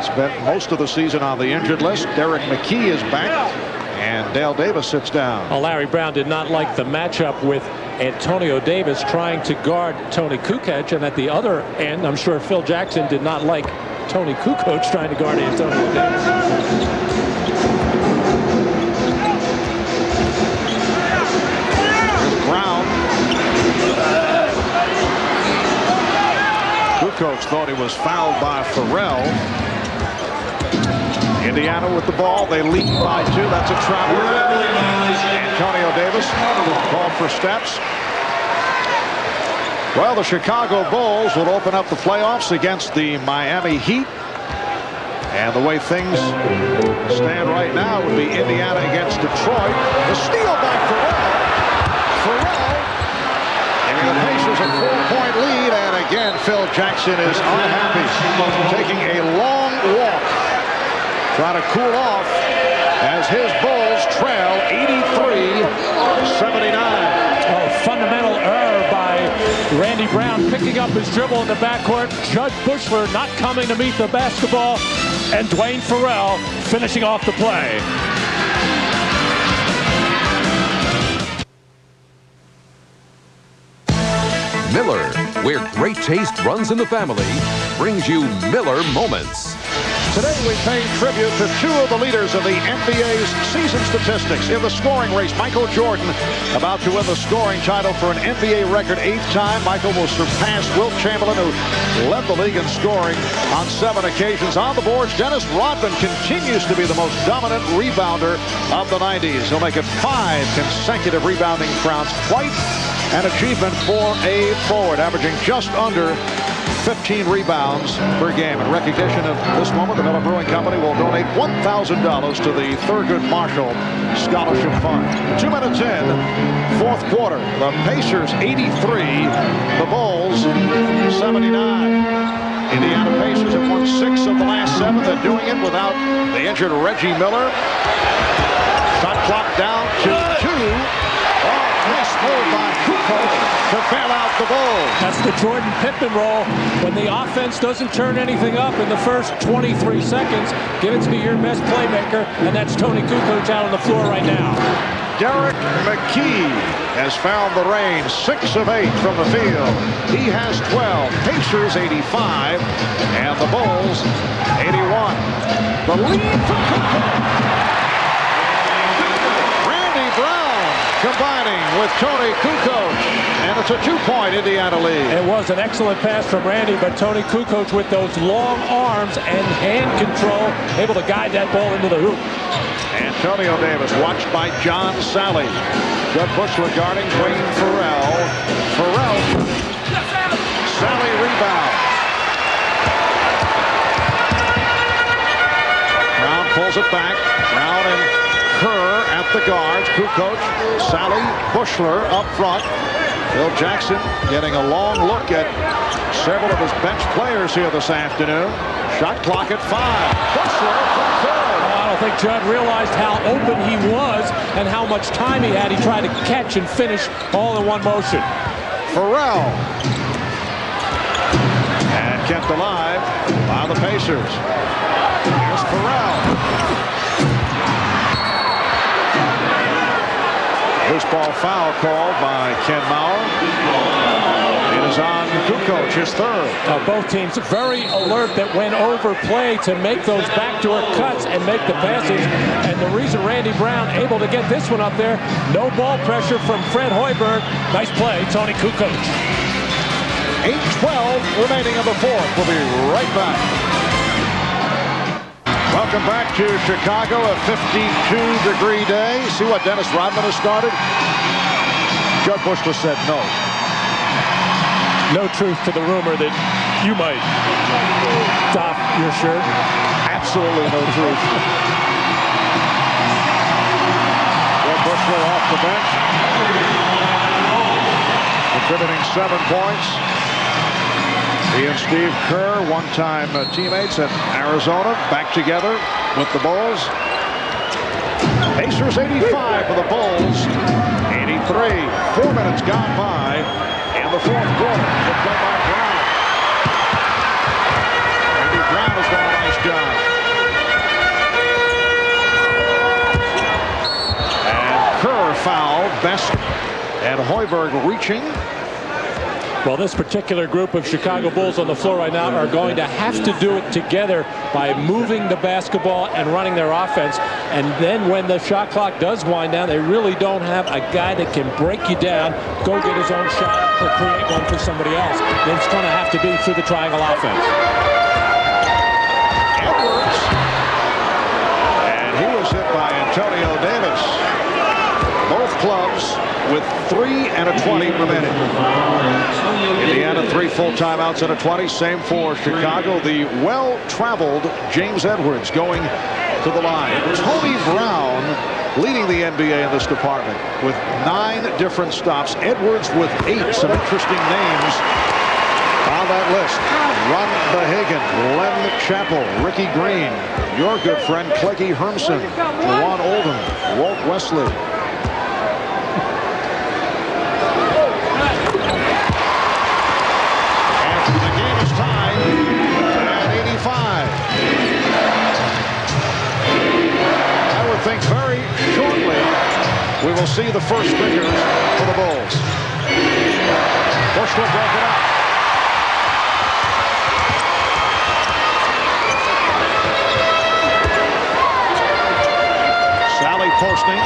Spent most of the season on the injured list. Derek McKee is back, and Dale Davis sits down. Well, Larry Brown did not like the matchup with Antonio Davis trying to guard Tony Kukoc, and at the other end, I'm sure Phil Jackson did not like Tony Kukoc trying to guard Antonio Davis. Brown. Kukoc thought he was fouled by Farrell. Indiana with the ball. They lead by 2. That's a travel. Antonio Davis called for steps. Well, the Chicago Bulls will open up the playoffs against the Miami Heat. And the way things stand right now would be Indiana against Detroit. The steal by Farrell. Farrell giving the Pacers a 4-point lead. And again, Phil Jackson is unhappy. Taking a long walk. Trying to cool off as his Bulls trail 83-79. Oh, fundamental error by Randy Brown, picking up his dribble in the backcourt. Judd Bushler not coming to meet the basketball, and Dwayne Farrell finishing off the play. Miller, where great taste runs in the family, brings you Miller Moments. Today we pay tribute to 2 of the leaders of the NBA's season statistics. In the scoring race, Michael Jordan about to win the scoring title for an NBA record 8th time. Michael will surpass Wilt Chamberlain, who led the league in scoring on 7 occasions. On the boards, Dennis Rodman continues to be the most dominant rebounder of the 90s. He'll make it 5 consecutive rebounding counts. Quite an achievement for a forward, averaging just under 15 rebounds per game. In recognition of this moment, the Miller Brewing Company will donate $1,000 to the Thurgood Marshall Scholarship Fund. 2 minutes in, 4th quarter. The Pacers 83, the Bulls 79. Indiana Pacers have won 6 of the last 7. They're doing it without the injured Reggie Miller. Shot clock down to 2. Nice move by Kukoc to bail out the Bulls. That's the Jordan Pippen role. When the offense doesn't turn anything up in the first 23 seconds, give it to your best playmaker, and that's Tony Kukoc out on the floor right now. Derek McKee has found the range, 6 of 8 from the field. He has 12. Pacers 85, and the Bulls 81. The lead for Kukoc. Combining with Tony Kukoc, and it's a 2-point Indiana lead. It was an excellent pass from Randy, but Tony Kukoc with those long arms and hand control, able to guide that ball into the hoop. Antonio Davis watched by John Sally. Judd Bushler guarding Dwayne Farrell. Farrell. Sally rebound. Brown pulls it back. Brown and Kerr at the guards. Kukoc, Sally, Bushler up front. Phil Jackson getting a long look at several of his bench players here this afternoon. Shot clock at 5. Bushler from Kerr. I don't think Judd realized how open he was and how much time he had. He tried to catch and finish all in one motion. Farrell. And kept alive by the Pacers. Here's Farrell. Loose ball foul called by Ken Mauer. It is is on Kukoc, his third. Both teams very alert that went over play to make those backdoor cuts and make the passes. And the reason Randy Brown able to get this one up there, no ball pressure from Fred Hoiberg. Nice play, Tony Kukoc. 8:12 remaining in the fourth. We'll be right back. Welcome back to Chicago, a 52-degree day. See what Dennis Rodman has started? Judd Bushler said no. No truth to the rumor that you might doff your shirt. Absolutely no truth. Judd Bushler off the bench, contributing 7 points. He and Steve Kerr, one-time teammates at Arizona, back together with the Bulls. Pacers 85 for the Bulls, 83. 4 minutes gone by in the fourth quarter. Good play by Brown. Randy Brown has done a nice job. And Kerr fouled. Best and Hoiberg reaching. Well, this particular group of Chicago Bulls on the floor right now are going to have to do it together by moving the basketball and running their offense. And then when the shot clock does wind down, they really don't have a guy that can break you down, go get his own shot, or create one for somebody else. It's going to have to be through the triangle offense. Edwards. And he was hit by Antonio Davis. Both clubs with 3 and a 20 remaining. Indiana 3 full timeouts and a 20. Same for Chicago. The well-traveled James Edwards going to the line. Tony Brown leading the NBA in this department with 9 different stops. Edwards with 8. Some interesting names on that list. Ron Behagen, Len Chappell, Ricky Green, your good friend Cleggy Hermsen, Jawan Oldham, Walt Wesley. I think very shortly we will see the first figures for the Bulls. Bushler broke it up. Sally posting.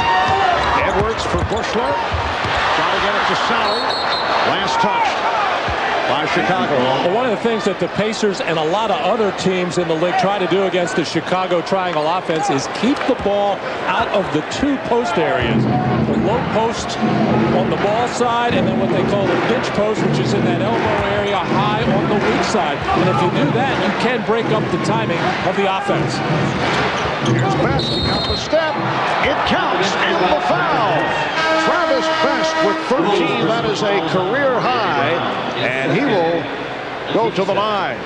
Edwards for Bushler. Trying to get it to Sally. Last touch by Chicago. Well, one of the things that the Pacers and a lot of other teams in the league try to do against the Chicago triangle offense is keep the ball out of the 2 post areas. The low post on the ball side, and then what they call the pinch post, which is in that elbow area high on the weak side. And if you do that, you can break up the timing of the offense. Here's Best. He got the step. It counts. And the foul. Travis Best with 13. That is a career high. And he will go to the line.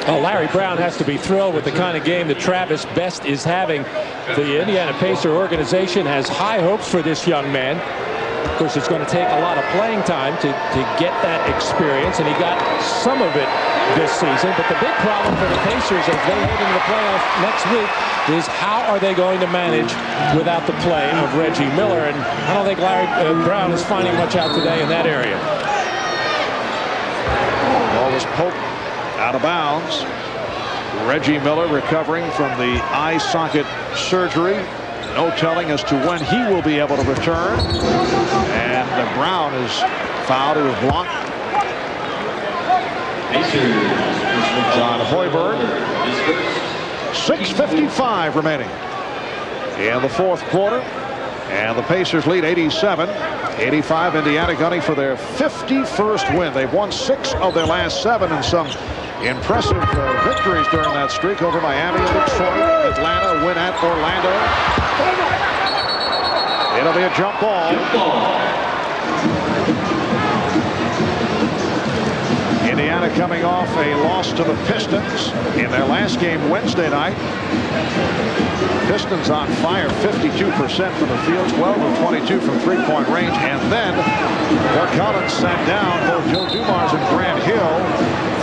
Well, Larry Brown has to be thrilled with the kind of game that Travis Best is having. The Indiana Pacer organization has high hopes for this young man. Of course, it's going to take a lot of playing time to get that experience, and he got some of it this season. But the big problem for the Pacers as they head into the playoffs next week is how are they going to manage without the play of Reggie Miller? And I don't think Larry Brown is finding much out today in that area. Ball was poked out of bounds. Reggie Miller recovering from the eye socket surgery. No telling as to when he will be able to return. And Brown is fouled. It was blocked. John Hoiberg. 6:55 remaining in the fourth quarter. And the Pacers lead 87-85. Indiana gunning for their 51st win. They've won 6 of their last 7 and some impressive victories during that streak over Miami and Detroit. Atlanta win at Orlando. It'll be a jump ball. Indiana coming off a loss to the Pistons in their last game Wednesday night. Pistons on fire, 52% from the field, 12 of 22 from three-point range. And then Doug Collins sat down both Joe Dumars and Grant Hill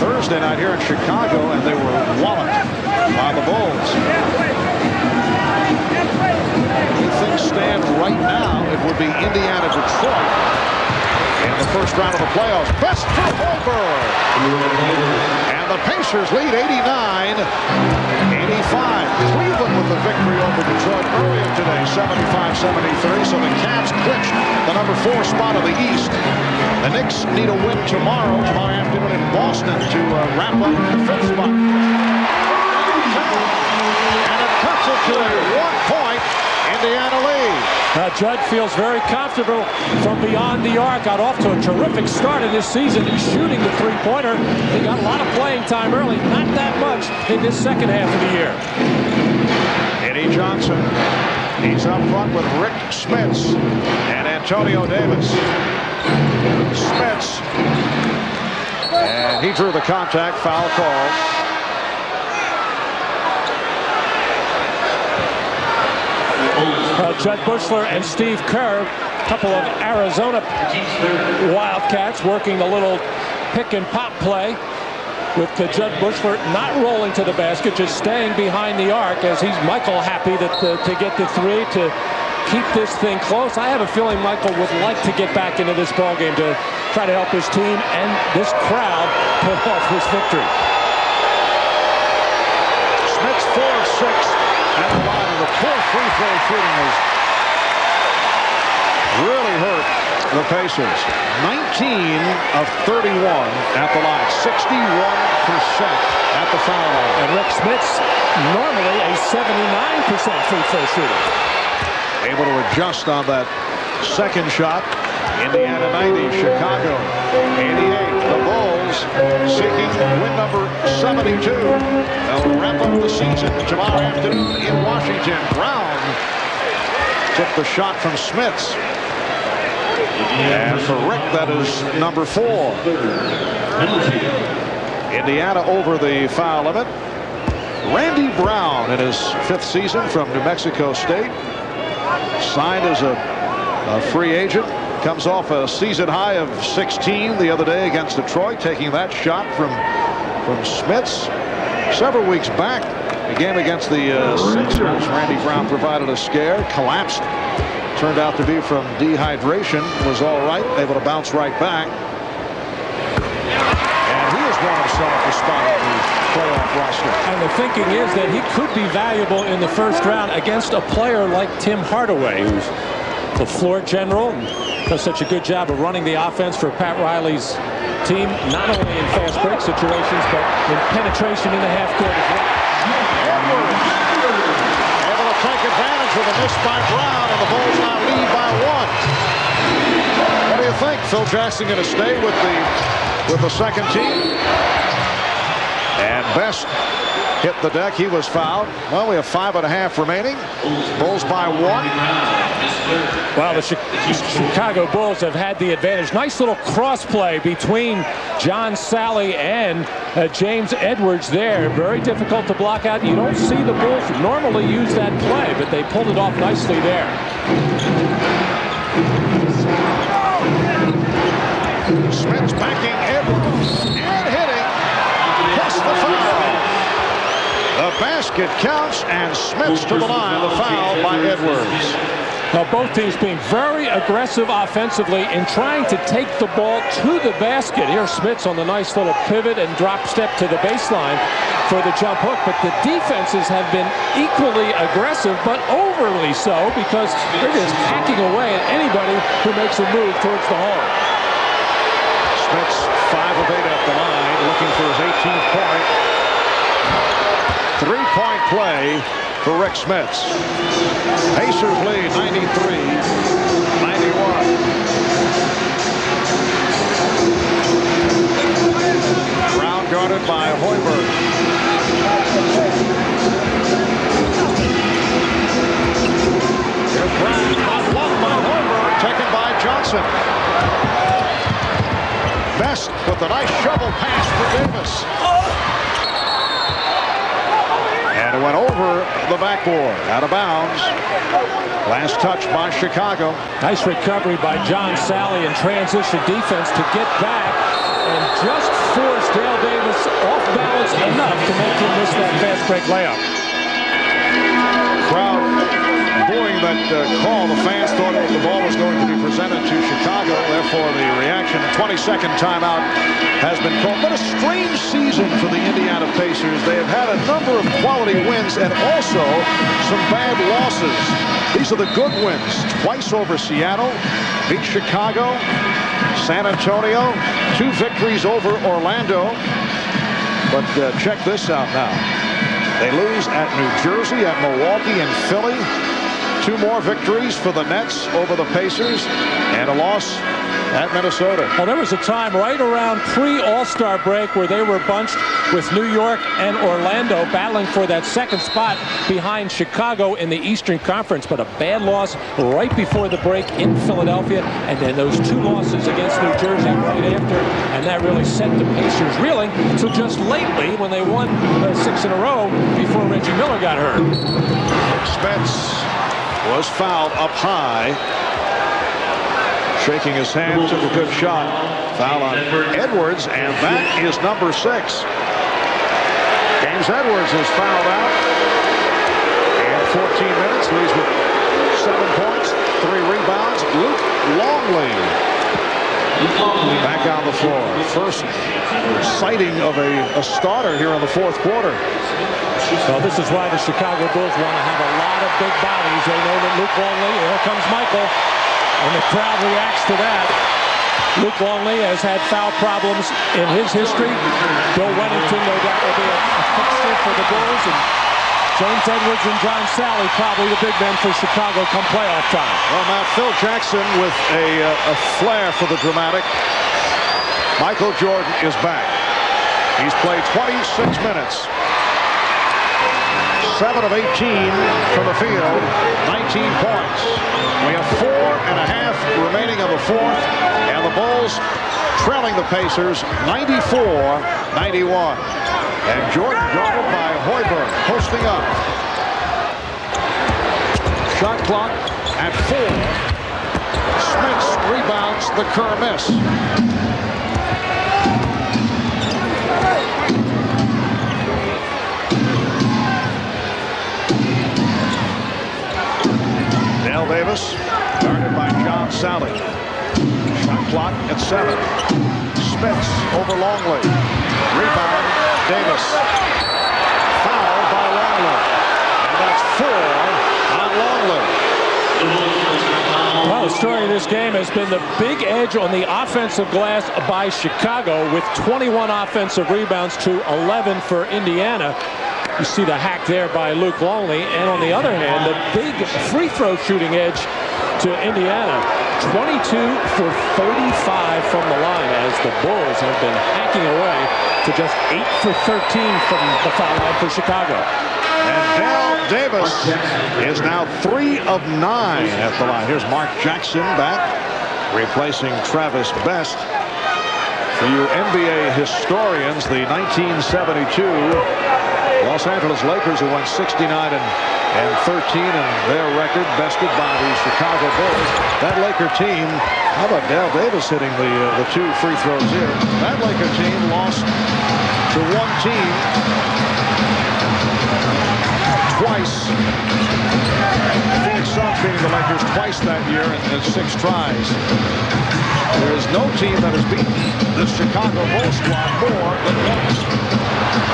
Thursday night here in Chicago, and they were walloped by the Bulls. If things stand right now, it would be Indiana-Detroit in the first round of the playoffs. Best for Hoiberg. And the Pacers lead 89-85. Cleveland with the victory over Detroit earlier today, 75-73. So the Cavs clinched the number 4 spot of the East. The Knicks need a win tomorrow afternoon in Boston to wrap up the 5th spot. And it cuts it to a 1-point Indiana lead. Judd feels very comfortable from beyond the arc. Got off to a terrific start in this season shooting the three-pointer. He got a lot of playing time early, not that much in this second half of the year. Eddie Johnson, he's up front with Rick Smits and Antonio Davis. Smits, and he drew the contact, foul call. Judd Bushler and Steve Kerr, a couple of Arizona Wildcats, working a little pick and pop play with Judd Bushler not rolling to the basket, just staying behind the arc as he's Michael happy that to get the three to keep this thing close. I have a feeling Michael would like to get back into this ballgame to try to help his team and this crowd pull off this victory. Smits 4 of 6 at the line, and the poor free throw shooting has really hurt the Pacers. 19 of 31 at the line, 61% at the foul line. And Rick Smits, normally a 79% free throw shooter. Able to adjust on that second shot. Indiana 90, Chicago 88. The Bulls seeking win number 72. They'll wrap up the season tomorrow afternoon in Washington. Brown took the shot from Smits. And for Rick, that is number 4. Indiana over the foul limit. Randy Brown in his 5th season from New Mexico State. Signed as a free agent. Comes off a season high of 16 the other day against Detroit, taking that shot from Smits. Several weeks back, a game against the Sixers, Randy Brown provided a scare, collapsed. Turned out to be from dehydration, was all right, able to bounce right back. And he has won himself a spot on the playoff roster. And the thinking is that he could be valuable in the first round against a player like Tim Hardaway, who's the floor general and does such a good job of running the offense for Pat Riley's team, not only in fast break situations, but in penetration in the half court as well. Edwards able to take advantage of a miss by Brown, and the Bulls now lead by 1. What do you think? Phil Jackson going to stay with the second team? And Best hit the deck. He was fouled. Well, we have 5.5 remaining. Bulls by 1. Well, the Chicago Bulls have had the advantage. Nice little cross play between John Sally and James Edwards there. Very difficult to block out. You don't see the Bulls normally use that play, but they pulled it off nicely there. Smits backing Edwards and hitting. Plus the foul. The basket counts, and Smits to the line. The foul by Edwards. Now, both teams being very aggressive offensively in trying to take the ball to the basket. Here's Smits on the nice little pivot and drop step to the baseline for the jump hook. But the defenses have been equally aggressive, but overly so, because they're just hacking away at anybody who makes a move towards the hole. Smits 5 of 8 at the line, looking for his 18th point. 3-point play for Rick Smits. Pacers lead 93-91. Brown guarded by Hoiberg. Here's Brown, blocked by Hoiberg, taken by Johnson. Best with a nice shovel pass for Davis. And it went over the backboard, out of bounds. Last touch by Chicago. Nice recovery by John Sally in transition defense to get back and just force Dale Davis off balance enough to make him miss that fast break layup. Crowd booing that call. The fans thought the ball was going to be presented to Chicago, therefore the reaction 22nd timeout has been called. But a strange season for the Indiana Pacers. They have had a number of quality wins and also some bad losses. These are the good wins. Twice over Seattle, beat Chicago, San Antonio, 2 victories over Orlando. But check this out now. They lose at New Jersey, at Milwaukee, and Philly. 2 more victories for the Nets over the Pacers, and a loss at Minnesota. Well, there was a time right around pre-All-Star break where they were bunched with New York and Orlando battling for that second spot behind Chicago in the Eastern Conference, but a bad loss right before the break in Philadelphia, and then those 2 losses against New Jersey right after, and that really set the Pacers reeling until just lately when they won 6 in a row before Reggie Miller got hurt. Spence was fouled up high. Shaking his hand, took a good shot. Foul on Edwards, and that is number 6. James Edwards is fouled out. And 14 minutes, leads with 7 points, 3 rebounds. Luke Longley back on the floor. First sighting of a starter here in the 4th quarter. So this is why the Chicago Bulls want to have a lot of big bodies. They know that Luke Longley, here comes Michael. And the crowd reacts to that. Luke Longley has had foul problems in his history. Bill Wennington, no doubt, will be a fixture for the Bulls. And James Edwards and John Sally, probably the big men for Chicago come playoff time. Well, now Phil Jackson with a flair for the dramatic. Michael Jordan is back. He's played 26 minutes. 7 of 18 from the field, 19 points. We have 4.5 remaining of the 4th, and the Bulls trailing the Pacers 94-91. And Jordan guarded by Hoiberg, posting up. Shot clock at 4. Smith rebounds the Kerr miss. Dale Davis, guarded by John Sally. Shot clock at 7. Spence over Longley. Rebound, Davis. Foul by Longley. And that's 4 on Longley. Well, the story of this game has been the big edge on the offensive glass by Chicago with 21 offensive rebounds to 11 for Indiana. You see the hack there by Luke Longley, and on the other hand, the big free throw shooting edge to Indiana. 22 for 35 from the line as the Bulls have been hacking away to just 8 for 13 from the foul line for Chicago. And Dale Davis is now 3 of 9 at the line. Here's Mark Jackson back, replacing Travis Best. For you NBA historians, the 1972 Los Angeles Lakers, who won 69 and 13 in their record, bested by the Chicago Bulls. That Laker team, how about Dale Davis hitting the 2 free throws here? That Laker team lost to one team twice. Phoenix Suns beating the Lakers twice that year in 6 tries. There is no team that has beaten the Chicago Bulls squad more than once.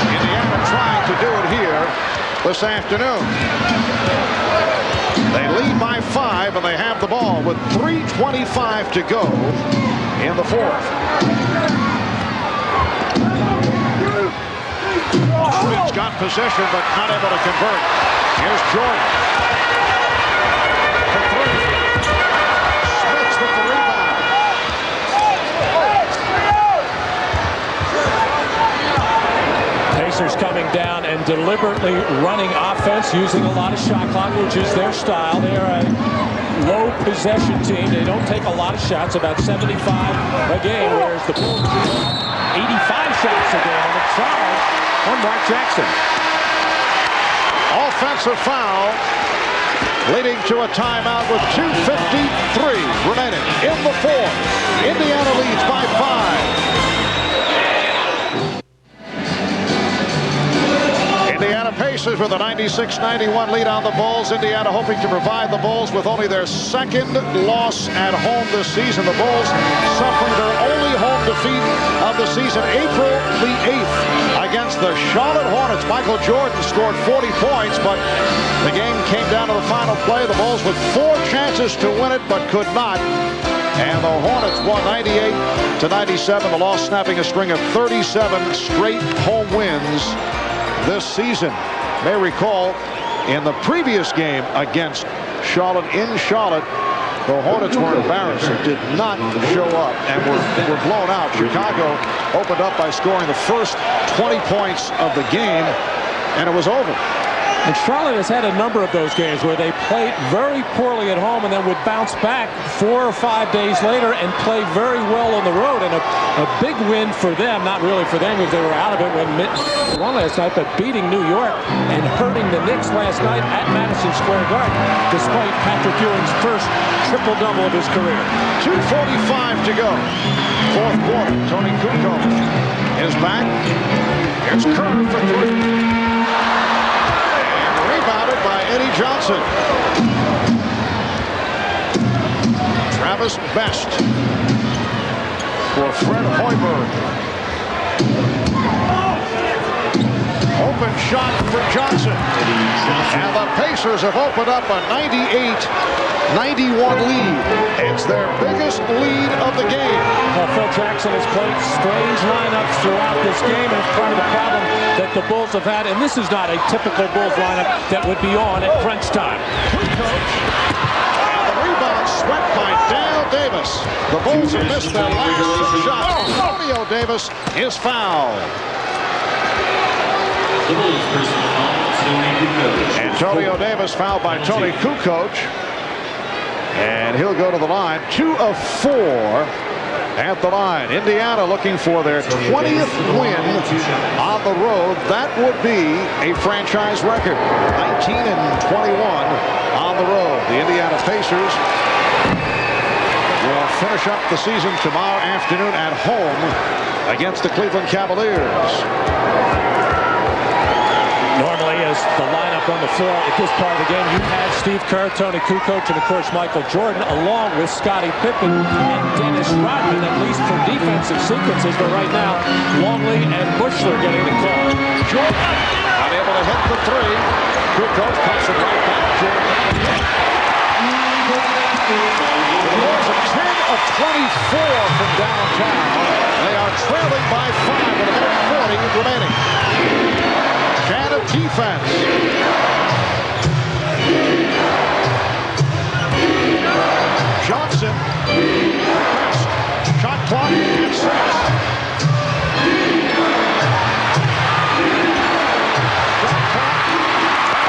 Indiana trying to do it here this afternoon. They lead by 5, and they have the ball with 3:25 to go in the 4th. Smith's got possession, but not able to convert. Here's Jordan. For 3. Smith's with the rebound. Pacers coming down and deliberately running offense, using a lot of shot clock, which is their style. They are a low possession team. They don't take a lot of shots, about 75 a game, whereas the Bulls 85 shots a game. And the charge on Mark Jackson. Offensive foul, leading to a timeout with 2:53 remaining in the 4th. Indiana leads by 5. Indiana Pacers Pacers with a 96-91 lead on the Bulls. Indiana hoping to provide the Bulls with only their second loss at home this season. The Bulls suffering their only home defeat of the season, April the 8th, against the Charlotte Hornets. Michael Jordan scored 40 points, but the game came down to the final play. The Bulls with 4 chances to win it, but could not. And the Hornets won 98-97. The loss snapping a string of 37 straight home wins this season. You may recall in the previous game against Charlotte in Charlotte, the Hornets were embarrassed and did not show up and were blown out. Chicago opened up by scoring the first 20 points of the game, and it was over. And Charlotte has had a number of those games where they played very poorly at home and then would bounce back 4 or 5 days later and play very well on the road. And a big win for them, not really for them because they were out of it when won last night, but beating New York and hurting the Knicks last night at Madison Square Garden, despite Patrick Ewing's first triple-double of his career. 2:45 to go. Fourth quarter. Tony Kukoc is back. Here's Kerr for 3. Rebounded by Eddie Johnson. Travis Best for Fred Hoiberg. Open shot for Johnson. And the Pacers have opened up a 98-91 lead. It's their biggest lead of the game. Phil Jackson has played strange lineups throughout this game, and it's part of the problem that the Bulls have had. And this is not a typical Bulls lineup that would be on at crunch time. And the rebound swept by Dale Davis. The Bulls have missed their last shot. Antonio Davis is fouled. Antonio Davis fouled by Tony Kukoc. And he'll go to the line. 2 of 4 at the line. Indiana looking for their 20th win on the road. That would be a franchise record. 19-21 on the road. The Indiana Pacers will finish up the season tomorrow afternoon at home against the Cleveland Cavaliers. Normally, as the lineup on the floor at this part of the game, you had Steve Kerr, Tony Kukoc, and of course Michael Jordan, along with Scottie Pippen and Dennis Rodman, at least for defensive sequences. But right now, Longley and Bushler getting the call. Jordan unable to hit the 3. Kukoc puts it right back. Jordan. 10 of 24 from downtown. They are trailing by 5 with a minute 40 remaining. Can of defense. Johnson. Shot clock at 6. Shot clock.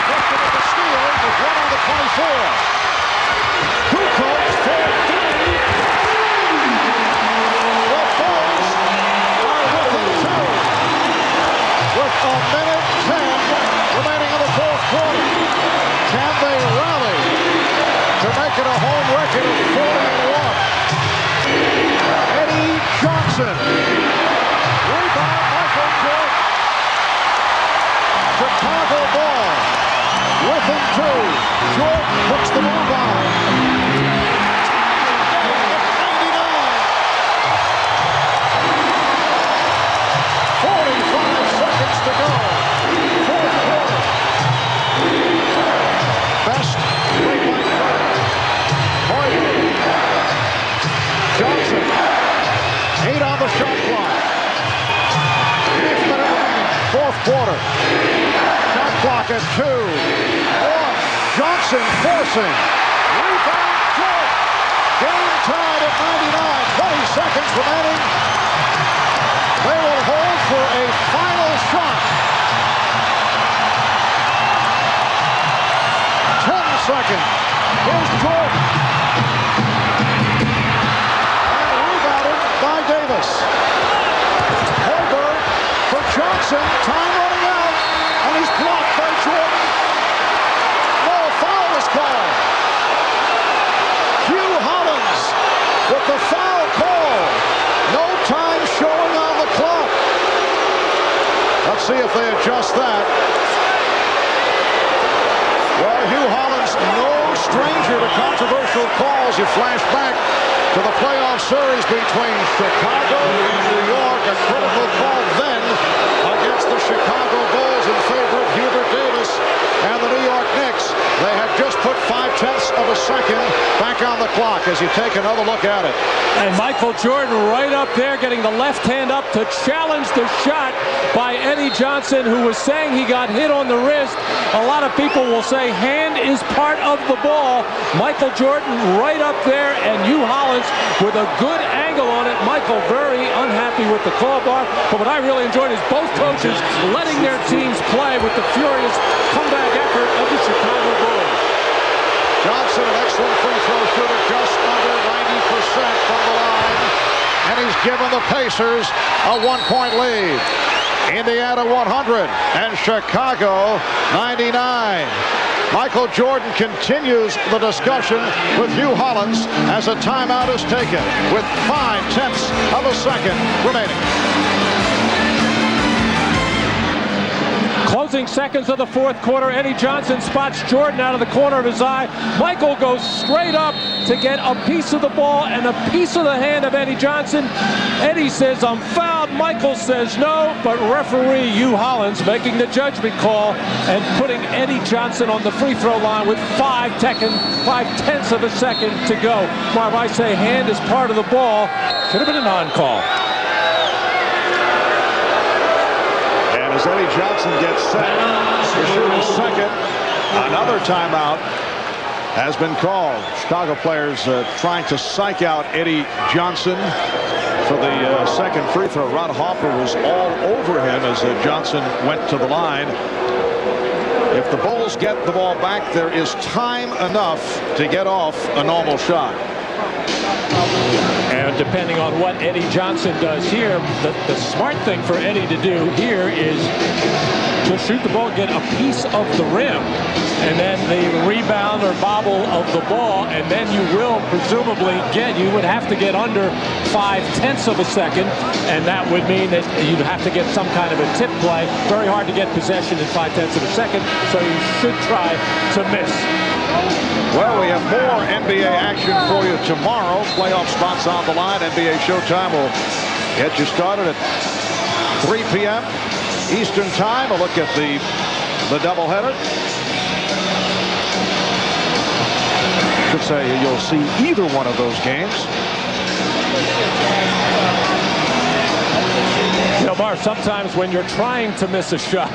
Lifted at the steal with 1 on the 24. Kukoc for 3. The Bulls are within 2. With a minute 10 remaining in the fourth quarter. Can they rally to make it a home record of 41? Eddie Johnson. Rebound Michael Jordan. Chicago ball. Within 2. Jordan puts the move on. 45 seconds to go. Fourth quarter. Best right by Hoiberg. Johnson. 8 on the shot clock. 8th minute remaining. Fourth quarter. Shot clock at 2. 1. Johnson forcing. Rebound Jordan. Game tied at 99. 20 seconds remaining. They will hold for a final shot. 10 seconds. Here's Jordan. And rebounded by Davis. Hoiberg for Johnson. Time running out. And he's blocked by Jordan. No, foul is called. Hugh Hollins with the foul call. No time showing on the clock. Let's see if they adjust that. stranger to controversial calls. You flash back to the playoff series between Chicago and New York. A critical call then against the Chicago Bulls in favor of Hubert Davis and the New York Knicks. They had just put 0.5 of a second back on the clock as you take another look at it. And Michael Jordan right up there getting the left hand up to challenge the shot by Eddie Johnson, who was saying he got hit on the wrist. A lot of people will say hand is part of the ball. Michael Jordan right up there, and Hugh Hollins with a good angle on it. Michael very unhappy with the call bar. But what I really enjoyed is both coaches letting their teams play with the furious comeback effort of the Chicago Bulls. Johnson, an excellent free throw shooter, just under 90% from the line. And he's given the Pacers a 1-point lead. Indiana 100 and Chicago 99. Michael Jordan continues the discussion with Hugh Hollins as a timeout is taken with 0.5 of a second remaining. Closing seconds of the fourth quarter, Eddie Johnson spots Jordan out of the corner of his eye. Michael goes straight up to get a piece of the ball and a piece of the hand of Eddie Johnson. Eddie says, I'm fouled. Michael says no, but referee Hugh Hollins making the judgment call and putting Eddie Johnson on the free throw line with 0.5 of a second to go. Marv, I say hand is part of the ball. Should have been a non-call. As Eddie Johnson gets set to shoot his second, another timeout has been called. Chicago players trying to psych out Eddie Johnson for the second free throw. Ron Hoffer was all over him as Johnson went to the line. If the Bulls get the ball back, there is time enough to get off a normal shot. And depending on what Eddie Johnson does here, the smart thing for Eddie to do here is to shoot the ball, get a piece of the rim, and then the rebound or bobble of the ball, and then you will presumably you would have to get under 0.5 of a second, and that would mean that you'd have to get some kind of a tip play. Very hard to get possession in 0.5 of a second, so you should try to miss. Well, we have more NBA action for you tomorrow. Playoff spots on the line. NBA Showtime will get you started at 3 p.m. Eastern Time. A look at the doubleheader. Could say you'll see either one of those games. You know, Marv, sometimes when you're trying to miss a shot,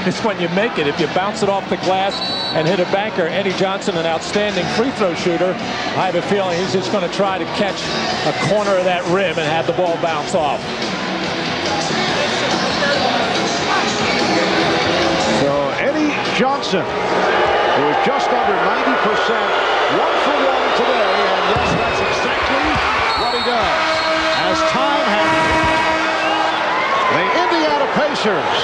it's when you make it. If you bounce it off the glass and hit a banker, Eddie Johnson, an outstanding free throw shooter, I have a feeling he's just going to try to catch a corner of that rim and have the ball bounce off. So Eddie Johnson, who is just under 90%, 1 for 1 today, and yes, that's exactly what he does. As time happens, the Indiana Pacers,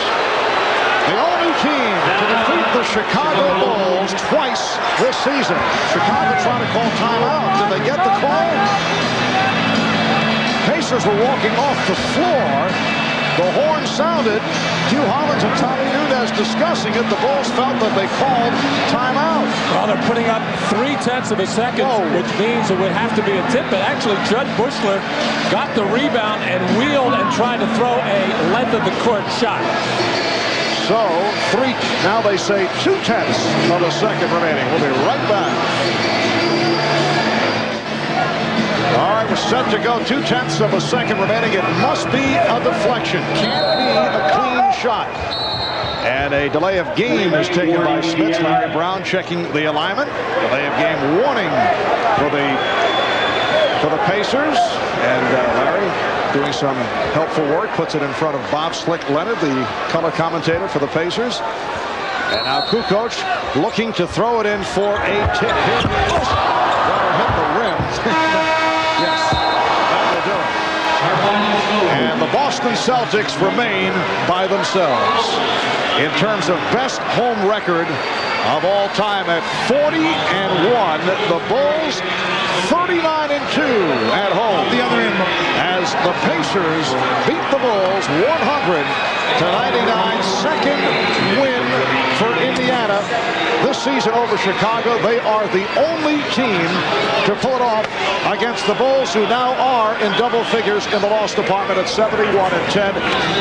the only team to defeat the Chicago Bulls twice this season. Chicago trying to call timeout. Did they get the call? Pacers were walking off the floor. The horn sounded. Hugh Hollins and Tommy Nunez discussing it. The Bulls felt that they called timeout. Well, they're putting up 0.3 of a second, which means it would have to be a tip. But actually, Judd Bushler got the rebound and wheeled and tried to throw a length of the court shot. So, now they say 0.2 of a second remaining. We'll be right back. All right, we're set to go. 0.2 of a second remaining. It must be a deflection. Can't be a clean shot. And a delay of game is taken by Smith. Larry Brown checking the alignment. Delay of game warning for the Pacers. And Larry doing some helpful work. Puts it in front of Bob Slick Leonard, the color commentator for the Pacers. And now Kukoc looking to throw it in for a tip. Here it is. Runner hit the rim. Yes, that will do it. And the Boston Celtics remain by themselves in terms of best home record of all time at 40-1. The Bulls 39-2 at home. The other end. As the Pacers beat the Bulls 100-99. Second win for Indiana this season over Chicago. They are the only team to pull it off against the Bulls, who now are in double figures in the loss department at 71-10.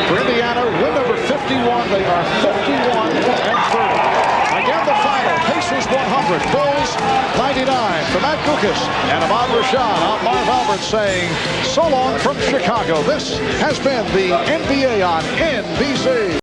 For Indiana, win number 51. They are 51-30. Again, the final, Pacers 100, Bulls 99. For Matt Gukas and Ahmad Rashad, I'm Marv Albert saying so long from Chicago. This has been the NBA on NBC.